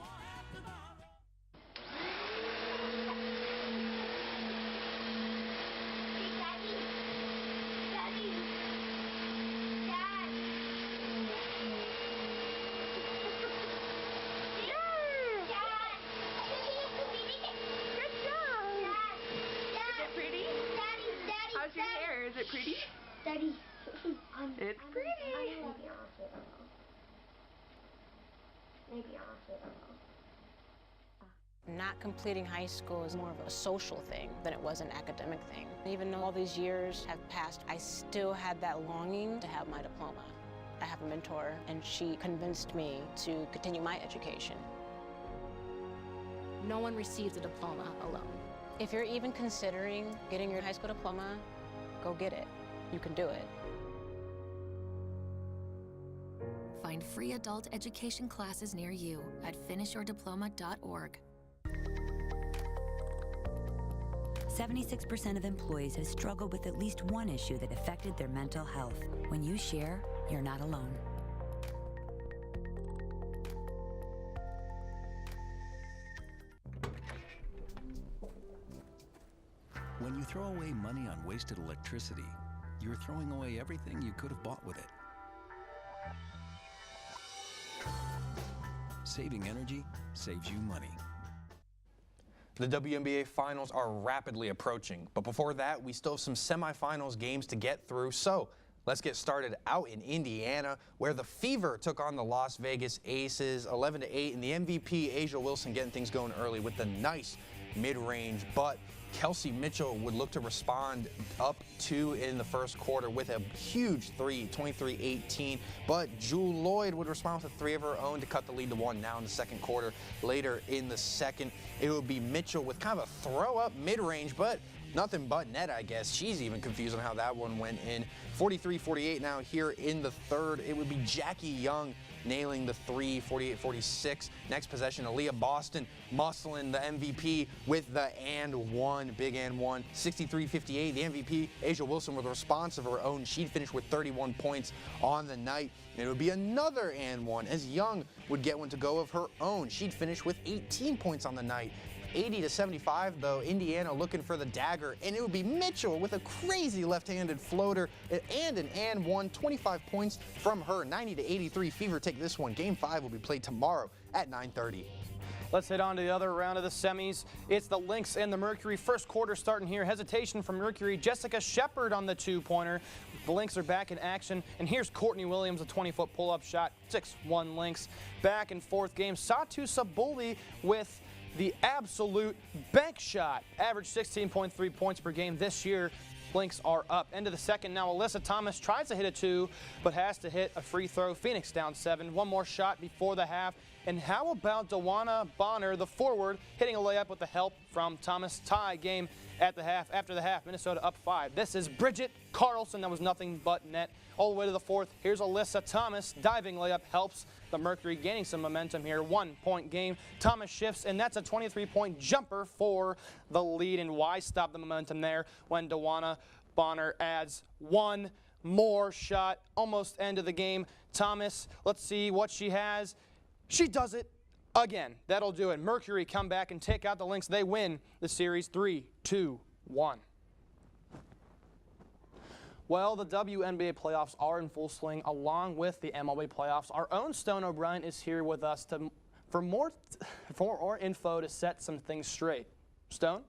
Is it pretty? Daddy. It's pretty. Maybe honestly, Not completing high school is more of a social thing than it was an academic thing. Even though all these years have passed, I still had that longing to have my diploma. I have a mentor, and she convinced me to continue my education. No one receives a diploma alone. If you're even considering getting your high school diploma, go get it. You can do it. Find free adult education classes near you at finishyourdiploma.org. 76% of employees have struggled with at least one issue that affected their mental health. When you share, you're not alone. When you throw away money on wasted electricity, you're throwing away everything you could have bought with it. Saving energy saves you money. The WNBA Finals are rapidly approaching, but before that, we still have some semifinals games to get through. So let's get started out in Indiana, where the Fever took on the Las Vegas Aces 11-8, and the MVP, A'ja Wilson, getting things going early with the nice mid-range, but Kelsey Mitchell would look to respond up 2 in the first quarter with a huge three, 23-18. But Jewel Lloyd would respond with a 3 of her own to cut the lead to 1 now in the second quarter. Later in the second, it would be Mitchell with kind of a throw-up mid-range, but nothing but net, I guess. She's even confused on how that one went in. 43-48 now here in the third. It would be Jackie Young nailing the 3, 48-46. Next possession, Aaliyah Boston muscling the MVP with the and one, big and one. 63-58, the MVP, A'ja Wilson, with a response of her own. She'd finish with 31 points on the night. And it would be another and one as Young would get one to go of her own. She'd finish with 18 points on the night. 80-75, though, Indiana looking for the dagger, and it would be Mitchell with a crazy left-handed floater and an and one, 25 points from her. 90-83, Fever take this one. Game 5 will be played tomorrow at 9:30. Let's head on to the other round of the semis. It's the Lynx and the Mercury. First quarter starting here. Hesitation from Mercury. Jessica Shepard on the two-pointer. The Lynx are back in action. And here's Courtney Williams, a 20-foot pull-up shot. 6-1 Lynx. Back and forth game. Satu Sabuli with the absolute bank shot. Average 16.3 points per game this year. Lynx are up. End of the second now. Alyssa Thomas tries to hit a 2, but has to hit a free throw. Phoenix down 7. One more shot before the half. And how about Dawana Bonner, the forward, hitting a layup with the help from Thomas? Tie game at the half. After the half, Minnesota up 5. This is Bridget Carlson. That was nothing but net. All the way to the fourth. Here's Alyssa Thomas. Diving layup helps the Mercury gaining some momentum here. 1-point game. Thomas shifts, and that's a 23-point jumper for the lead. And why stop the momentum there when Dawana Bonner adds one more shot? Almost end of the game. Thomas, let's see what she has. She does it again. That'll do it. Mercury come back and take out the Lynx. They win the series 3-2-1. Well, the WNBA playoffs are in full swing along with the MLB playoffs. Our own Stone O'Brien is here with us for more info to set some things straight. Stone?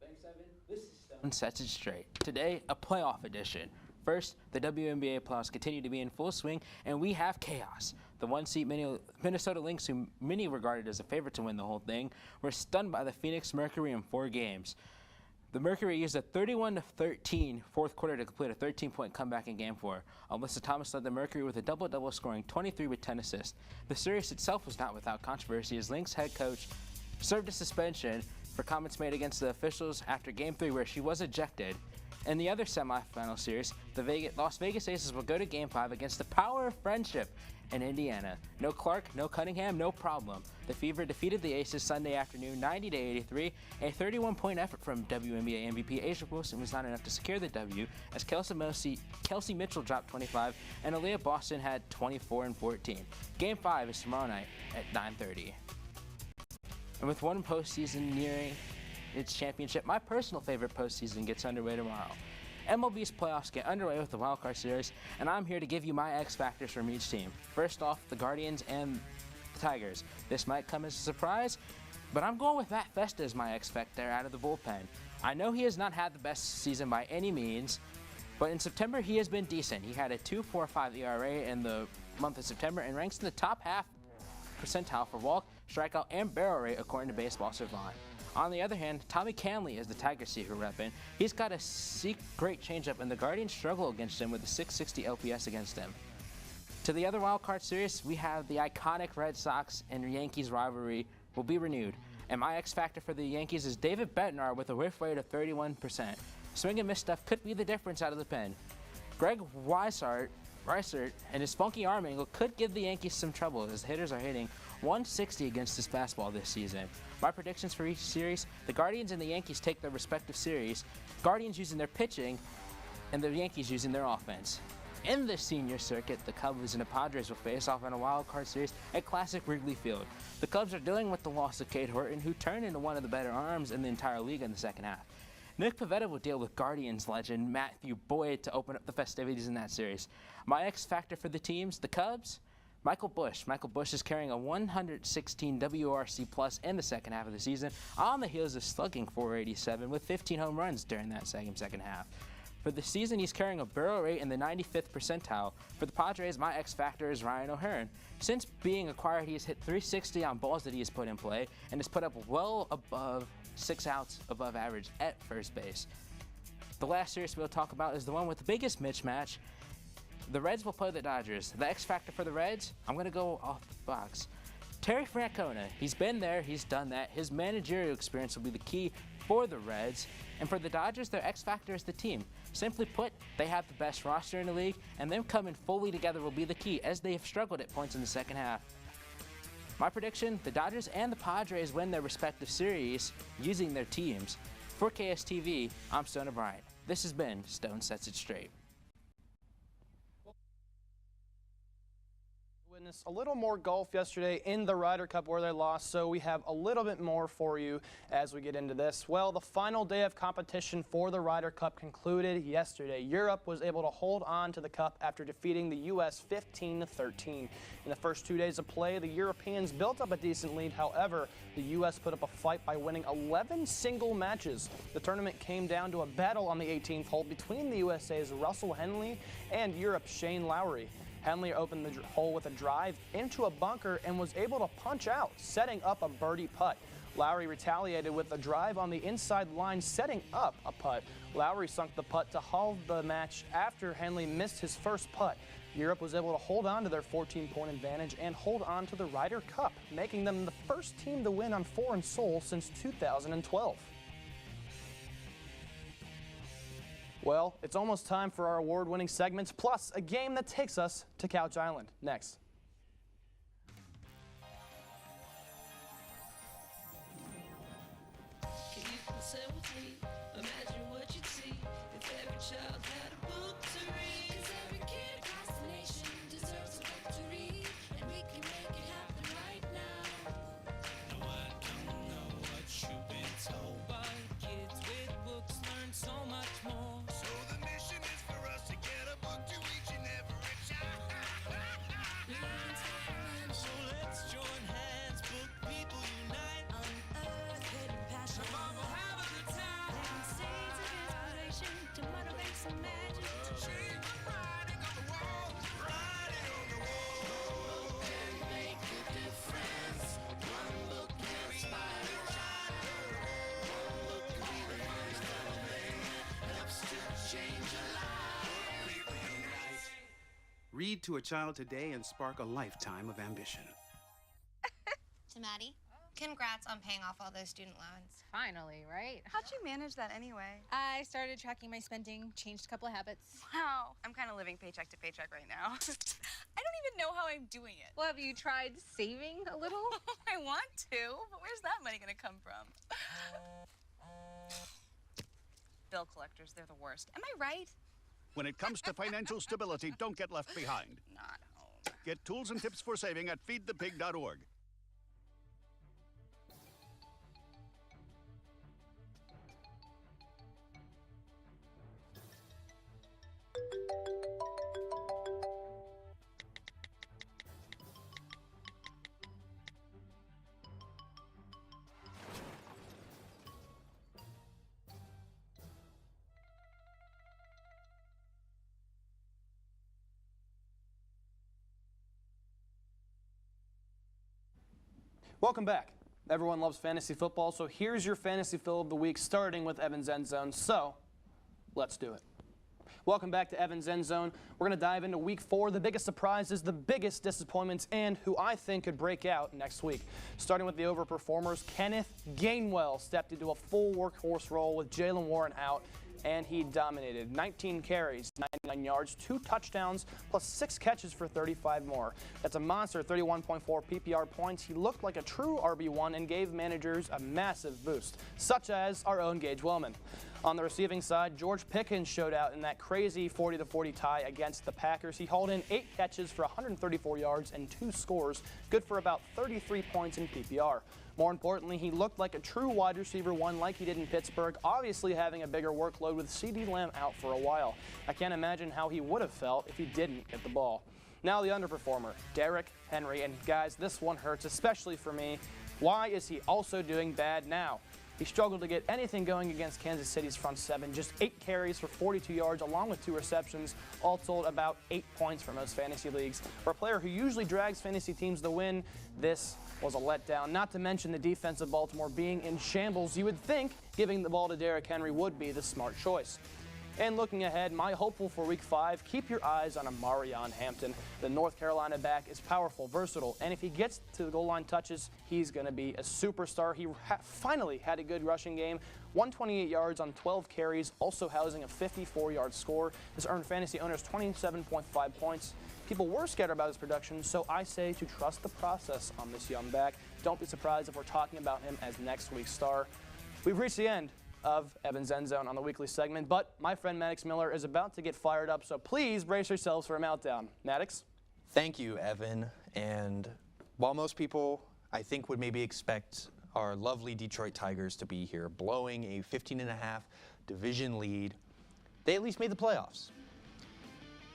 Thanks, Evan. This is Stone Sets It Straight. Today, a playoff edition. First, the WNBA playoffs continue to be in full swing, and we have chaos. The one-seed Minnesota Lynx, who many regarded as a favorite to win the whole thing, were stunned by the Phoenix Mercury in 4 games. The Mercury used a 31-13 fourth quarter to complete a 13-point comeback in Game 4. Alyssa Thomas led the Mercury with a double-double, scoring 23 with 10 assists. The series itself was not without controversy, as Lynx head coach served a suspension for comments made against the officials after Game 3, where she was ejected. In the other semifinal series, the Las Vegas Aces will go to Game 5 against the Power of Friendship in Indiana. No Clark, no Cunningham, no problem. The Fever defeated the Aces Sunday afternoon 90-83. A 31-point effort from WNBA MVP A'ja Wilson was not enough to secure the W, as Kelsey Mitchell dropped 25 and Aaliyah Boston had 24 and 14. Game 5 is tomorrow night at 9:30. And with one postseason nearing its championship, my personal favorite postseason gets underway tomorrow. MLB's playoffs get underway with the wildcard series, and I'm here to give you my X factors from each team. First off, the Guardians and the Tigers. This might come as a surprise, but I'm going with Matt Festa as my X factor out of the bullpen. I know he has not had the best season by any means, but in September he has been decent. He had a 2.45 ERA in the month of September and ranks in the top half percentile for walk, strikeout, and barrel rate according to Baseball Savant. On the other hand, Tommy Canley is the Tigers secret weapon. He's got a great changeup, and the Guardians struggle against him with a 660 LPS against him. To the other wildcard series, we have the iconic Red Sox and Yankees rivalry will be renewed. And my X factor for the Yankees is David Bednar with a whiff rate of 31%. Swing and miss stuff could be the difference out of the pen. Greg Weissert and his funky arm angle could give the Yankees some trouble, as hitters are hitting 160 against his fastball this season. My predictions for each series: the Guardians and the Yankees take their respective series, Guardians using their pitching and the Yankees using their offense. In the senior circuit, the Cubs and the Padres will face off in a wild card series at Classic Wrigley Field. The Cubs are dealing with the loss of Cade Horton, who turned into one of the better arms in the entire league in the second half. Nick Pivetta will deal with Guardians legend Matthew Boyd to open up the festivities in that series. My X factor for the teams, the Cubs, Michael Busch. Michael Busch is carrying a 116 WRC plus in the second half of the season on the heels of slugging .487 with 15 home runs during that second half. For the season, he's carrying a barrel rate in the 95th percentile. For the Padres, my X factor is Ryan O'Hearn. Since being acquired, he has hit .360 on balls that he has put in play and has put up well above 6 outs above average at first base. The last series we'll talk about is the one with the biggest mismatch. The Reds will play the Dodgers. The X factor for the Reds, I'm going to go off the box. Terry Francona, he's been there, he's done that. His managerial experience will be the key for the Reds. And for the Dodgers, their X factor is the team. Simply put, they have the best roster in the league, and them coming fully together will be the key, as they have struggled at points in the second half. My prediction, the Dodgers and the Padres win their respective series using their teams. For KSTV, I'm Stone O'Brien. This has been Stone Sets It Straight. Witness a little more golf yesterday in the Ryder Cup where they lost, so we have a little bit more for you as we get into this. Well, the final day of competition for the Ryder Cup concluded yesterday. Europe was able to hold on to the cup after defeating the U.S. 15-13. In the first 2 days of play, the Europeans built up a decent lead. However, the U.S. put up a fight by winning 11 single matches. The tournament came down to a battle on the 18th hole between the USA's Russell Henley and Europe's Shane Lowry. Henley opened the hole with a drive into a bunker and was able to punch out, setting up a birdie putt. Lowry retaliated with a drive on the inside line, setting up a putt. Lowry sunk the putt to haul the match after Henley missed his first putt. Europe was able to hold on to their 14-point advantage and hold on to the Ryder Cup, making them the first team to win on foreign soil since 2012. Well, it's almost time for our award-winning segments, plus a game that takes us to Couch Island. Next. Read to a child today and spark a lifetime of ambition. To Maddie, congrats on paying off all those student loans. Finally, right? How'd you manage that anyway? I started tracking my spending, changed a couple of habits. Wow, I'm kind of living paycheck to paycheck right now. I don't even know how I'm doing it. Well, have you tried saving a little? I want to, but where's that money gonna come from? Bill collectors, they're the worst. Am I right? When it comes to financial stability, don't get left behind. Not home. Get tools and tips for saving at feedthepig.org. Welcome back. Everyone loves fantasy football, so here's your fantasy fill of the week, starting with Evan's End Zone. So, let's do it. Welcome back to Evan's End Zone. We're going to dive into Week 4, the biggest surprises, the biggest disappointments, and who I think could break out next week. Starting with the overperformers, Kenneth Gainwell stepped into a full workhorse role with Jaylen Warren out, and he dominated. 19 carries, 99 yards, 2 touchdowns, plus 6 catches for 35 more. That's a monster 31.4 PPR points. He looked like a true RB1 and gave managers a massive boost, such as our own Gage Wellman. On the receiving side, George Pickens showed out in that crazy 40-40 tie against the Packers. He hauled in 8 catches for 134 yards and 2 scores, good for about 33 points in PPR. More importantly, he looked like a true wide receiver one like he did in Pittsburgh, obviously having a bigger workload with CeeDee Lamb out for a while. I can't imagine how he would have felt if he didn't get the ball. Now the underperformer, Derrick Henry, and guys, this one hurts, especially for me. Why is he also doing bad now? He struggled to get anything going against Kansas City's front seven, just 8 carries for 42 yards along with 2 receptions, all told about 8 points for most fantasy leagues. For a player who usually drags fantasy teams to win, this was a letdown. Not to mention the defense of Baltimore being in shambles. You would think giving the ball to Derrick Henry would be the smart choice. And looking ahead, my hopeful for Week 5, keep your eyes on Amarion Hampton. The North Carolina back is powerful, versatile, and if he gets to the goal line touches, he's going to be a superstar. He finally had a good rushing game, 128 yards on 12 carries, also housing a 54-yard score. This earned fantasy owners 27.5 points. People were scared about his production, so I say to trust the process on this young back. Don't be surprised if we're talking about him as next week's star. We've reached the end of Evan's End Zone on the weekly segment, but my friend Maddox Miller is about to get fired up, so please brace yourselves for a meltdown. Maddox? Thank you, Evan. And while most people, I think, would maybe expect our lovely Detroit Tigers to be here, blowing a 15.5 division lead, they at least made the playoffs.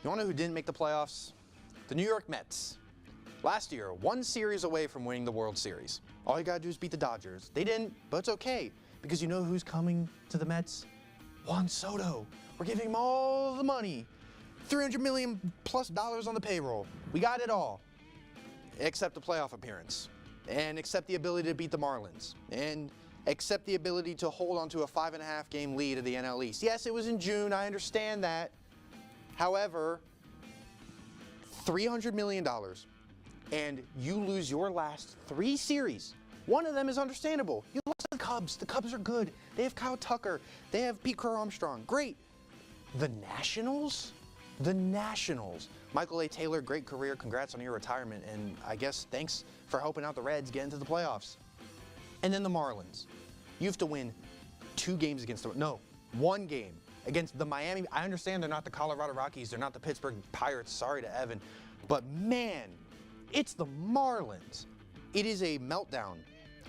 You want to know who didn't make the playoffs? The New York Mets. Last year, 1 series away from winning the World Series. All you got to do is beat the Dodgers. They didn't, but it's okay. Because you know who's coming to the Mets? Juan Soto. We're giving him all the money. $300 million plus on the payroll. We got it all. Except the playoff appearance. And except the ability to beat the Marlins. And except the ability to hold on to a 5.5 game lead of the NL East. Yes, it was in June. I understand that. However, $300 million. And you lose your last 3 series. One of them is understandable. You lost to the Cubs. The Cubs are good. They have Kyle Tucker. They have Pete Crow Armstrong. Great. The Nationals? The Nationals. Michael A. Taylor, great career. Congrats on your retirement. And I guess thanks for helping out the Reds get into the playoffs. And then the Marlins. You have to win 2 games against them. No, 1 game against the Miami. I understand they're not the Colorado Rockies. They're not the Pittsburgh Pirates. Sorry to Evan. But man, it's the Marlins. It is a meltdown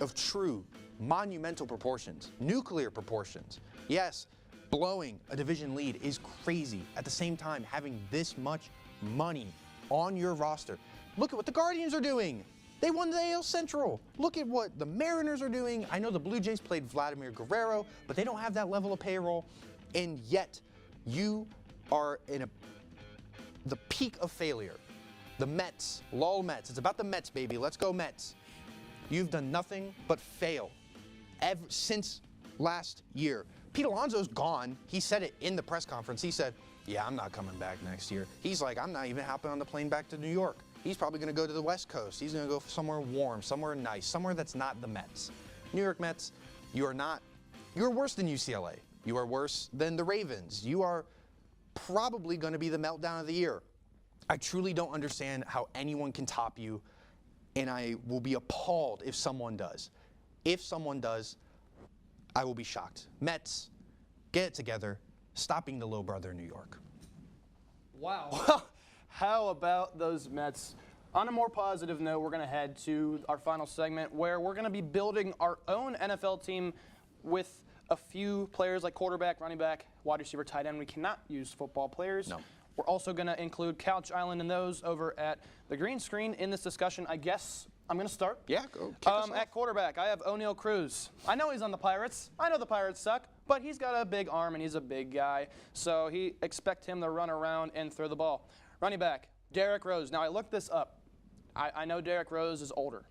of true monumental proportions, nuclear proportions. Yes, blowing a division lead is crazy. At the same time, having this much money on your roster. Look at what the Guardians are doing. They won the AL Central. Look at what the Mariners are doing. I know the Blue Jays played Vladimir Guerrero, but they don't have that level of payroll. And yet, you are in the peak of failure. The Mets, lol Mets. It's about the Mets, baby. Let's go Mets. You've done nothing but fail ever since last year. Pete Alonso's gone. He said it in the press conference. He said, yeah, I'm not coming back next year. He's like, I'm not even hopping on the plane back to New York. He's probably going to go to the West Coast. He's going to go somewhere warm, somewhere nice, somewhere that's not the Mets. New York Mets, you're worse than UCLA. You are worse than the Ravens. You are probably going to be the meltdown of the year. I truly don't understand how anyone can top you, and I will be appalled if someone does. If someone does, I will be shocked. Mets, get it together. Stop being the low brother in New York. Wow. Well, how about those Mets? On a more positive note, we're going to head to our final segment where we're going to be building our own NFL team with a few players like quarterback, running back, wide receiver, tight end. We cannot use football players. No. We're also going to include Couch Island and those over at the green screen in this discussion. I guess I'm going to start. Yeah, go. At quarterback, I have O'Neal Cruz. I know he's on the Pirates. I know the Pirates suck, but he's got a big arm and he's a big guy. So expect him to run around and throw the ball. Running back, Derrick Rose. Now, I looked this up. I know Derrick Rose is older,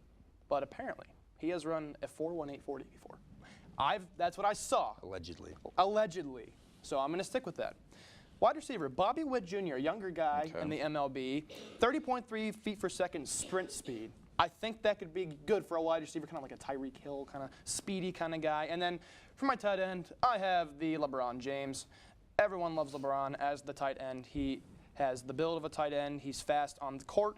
but apparently he has run a 4.18 40 before. That's what I saw. Allegedly. So I'm going to stick with that. Wide receiver, Bobby Witt Jr., younger guy in the MLB, 30.3 feet per second sprint speed. I think that could be good for a wide receiver, kind of like a Tyreek Hill, kind of speedy kind of guy. And then for my tight end, I have the LeBron James. Everyone loves LeBron as the tight end. He has the build of a tight end. He's fast on the court.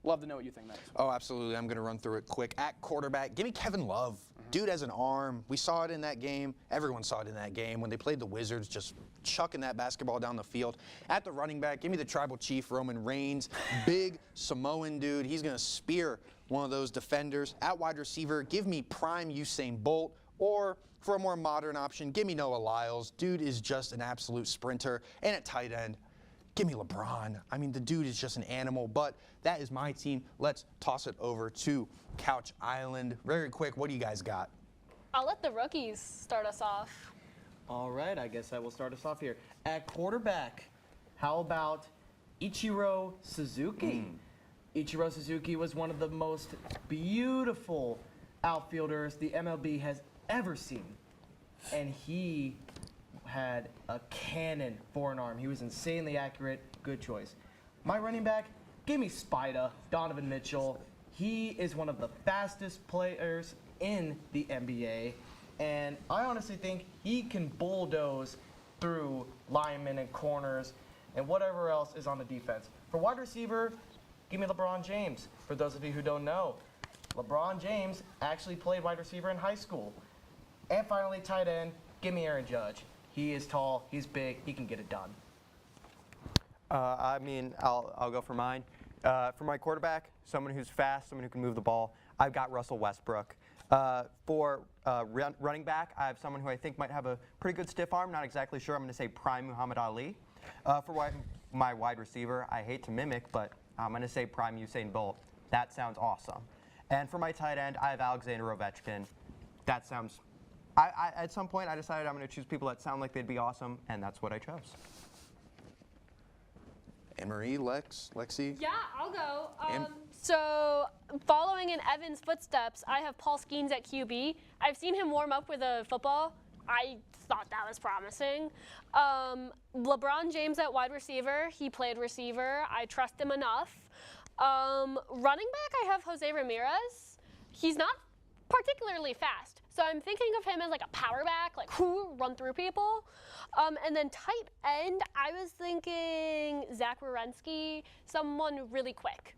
Love to know what you think, Max. Oh, absolutely. I'm going to run through it quick. At quarterback, give me Kevin Love. Dude has an arm. We saw it in that game. Everyone saw it in that game when they played the Wizards, just chucking that basketball down the field. At the running back, give me the tribal chief, Roman Reigns. Big Samoan dude. He's going to spear one of those defenders. At wide receiver, give me prime Usain Bolt. Or for a more modern option, give me Noah Lyles. Dude is just an absolute sprinter. And at tight end, give me LeBron. I mean, the dude is just an animal, but that is my team. Let's toss it over to Couch Island. Very quick, what do you guys got? I'll let the rookies start us off. All right, I guess I will start us off here. At quarterback, how about Ichiro Suzuki? Ichiro Suzuki was one of the most beautiful outfielders the MLB has ever seen, and he had a cannon for an arm. He was insanely accurate. Good choice. My running back, give me Spida, Donovan Mitchell. He is one of the fastest players in the NBA, and I honestly think he can bulldoze through linemen and corners and whatever else is on the defense. For wide receiver, give me LeBron James. For those of you who don't know, LeBron James actually played wide receiver in high school. And finally, tight end, give me Aaron Judge. He is tall, he's big, he can get it done. I'll go for mine. For my quarterback, someone who's fast, someone who can move the ball, I've got Russell Westbrook. For running back, I have someone who I think might have a pretty good stiff arm. Not exactly sure. I'm going to say prime Muhammad Ali. For my wide receiver, I hate to mimic, but I'm going to say prime Usain Bolt. That sounds awesome. And for my tight end, I have Alexander Ovechkin. That sounds... at some point, I decided I'm going to choose people that sound like they'd be awesome, and that's what I chose. Anne-Marie, Lexi? Yeah, I'll go. So, following in Evan's footsteps, I have Paul Skeens at QB. I've seen him warm up with a football. I thought that was promising. LeBron James at wide receiver. He played receiver. I trust him enough. Running back, I have Jose Ramirez. He's not particularly fast, so I'm thinking of him as like a power back, like who run through people. And then tight end, I was thinking Zach Wierenski, someone really quick.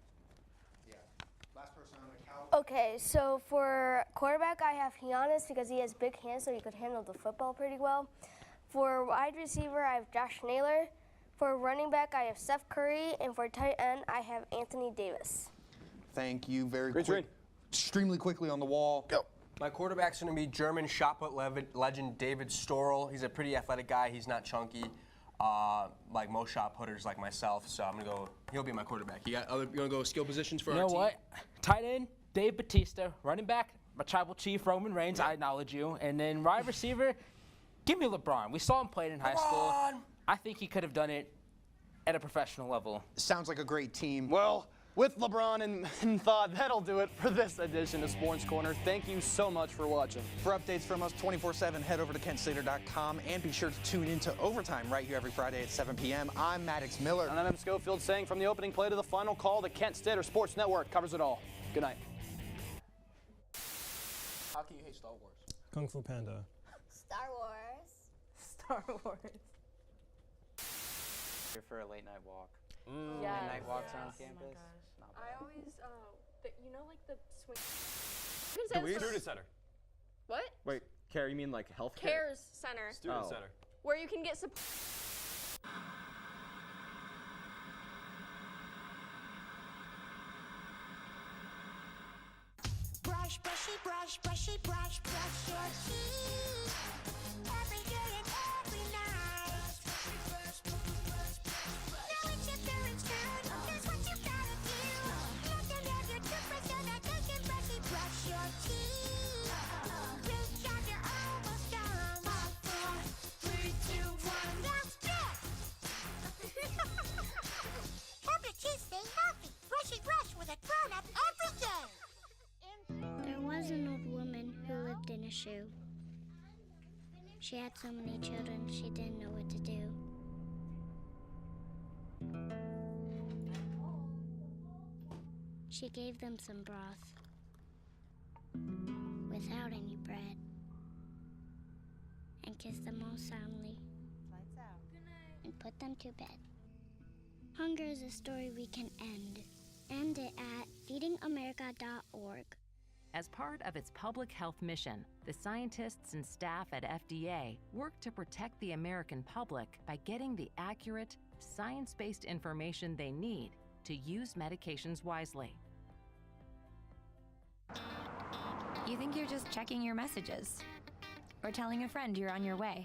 Okay, so for quarterback, I have Giannis because he has big hands, so he could handle the football pretty well. For wide receiver, I have Josh Naylor. For running back, I have Steph Curry. And for tight end, I have Anthony Davis. Thank you. Very quick. Extremely quickly on the wall. Go. My quarterback's going to be German shot put legend David Storl. He's a pretty athletic guy. He's not chunky, like most shot putters like myself. So I'm going to go, he'll be my quarterback. You want to go skill positions for our team? You know what? Tight end, Dave Bautista. Running back, my tribal chief, Roman Reigns. I acknowledge you. And then wide receiver, give me LeBron. We saw him play in high school. I think he could have done it at a professional level. Sounds like a great team. Well, with LeBron in thought, that'll do it for this edition of Sports Corner. Thank you so much for watching. For updates from us 24/7, head over to KentSlater.com and be sure to tune into Overtime right here every Friday at 7 p.m. I'm Maddox Miller. And I'm Evan Schofield saying from the opening play to the final call, the Kent Stater Sports Network covers it all. Good night. How can you hate Star Wars? Kung Fu Panda. Star Wars. Star Wars. Here for a late night walk. Yes. Late night walks around Oh campus. I always, you know, like the swing. Student Center. What? Wait, care, you mean like healthcare? Cares Center. Student Center. Where you can get support. Brush, brushy, brush, brushy, brush, brush your teeth. Every day and every night. Now it's your parents' turn. Here's what you gotta do. Let them have your toothbrush so that they can brushy brush your teeth. Reach out, you're almost done. 5, 4, 3, 2, 1. That's it. Help your teeth stay healthy. Brushy brush with a grown-up every day. There was an old woman who lived in a shoe. She had so many children, she didn't know what to do. She gave them some broth without any bread and kissed them all soundly and put them to bed. Hunger is a story we can end and it at feedingamerica.org. As part of its public health mission, the scientists and staff at FDA work to protect the American public by getting the accurate, science-based information they need to use medications wisely. You think you're just checking your messages or telling a friend you're on your way.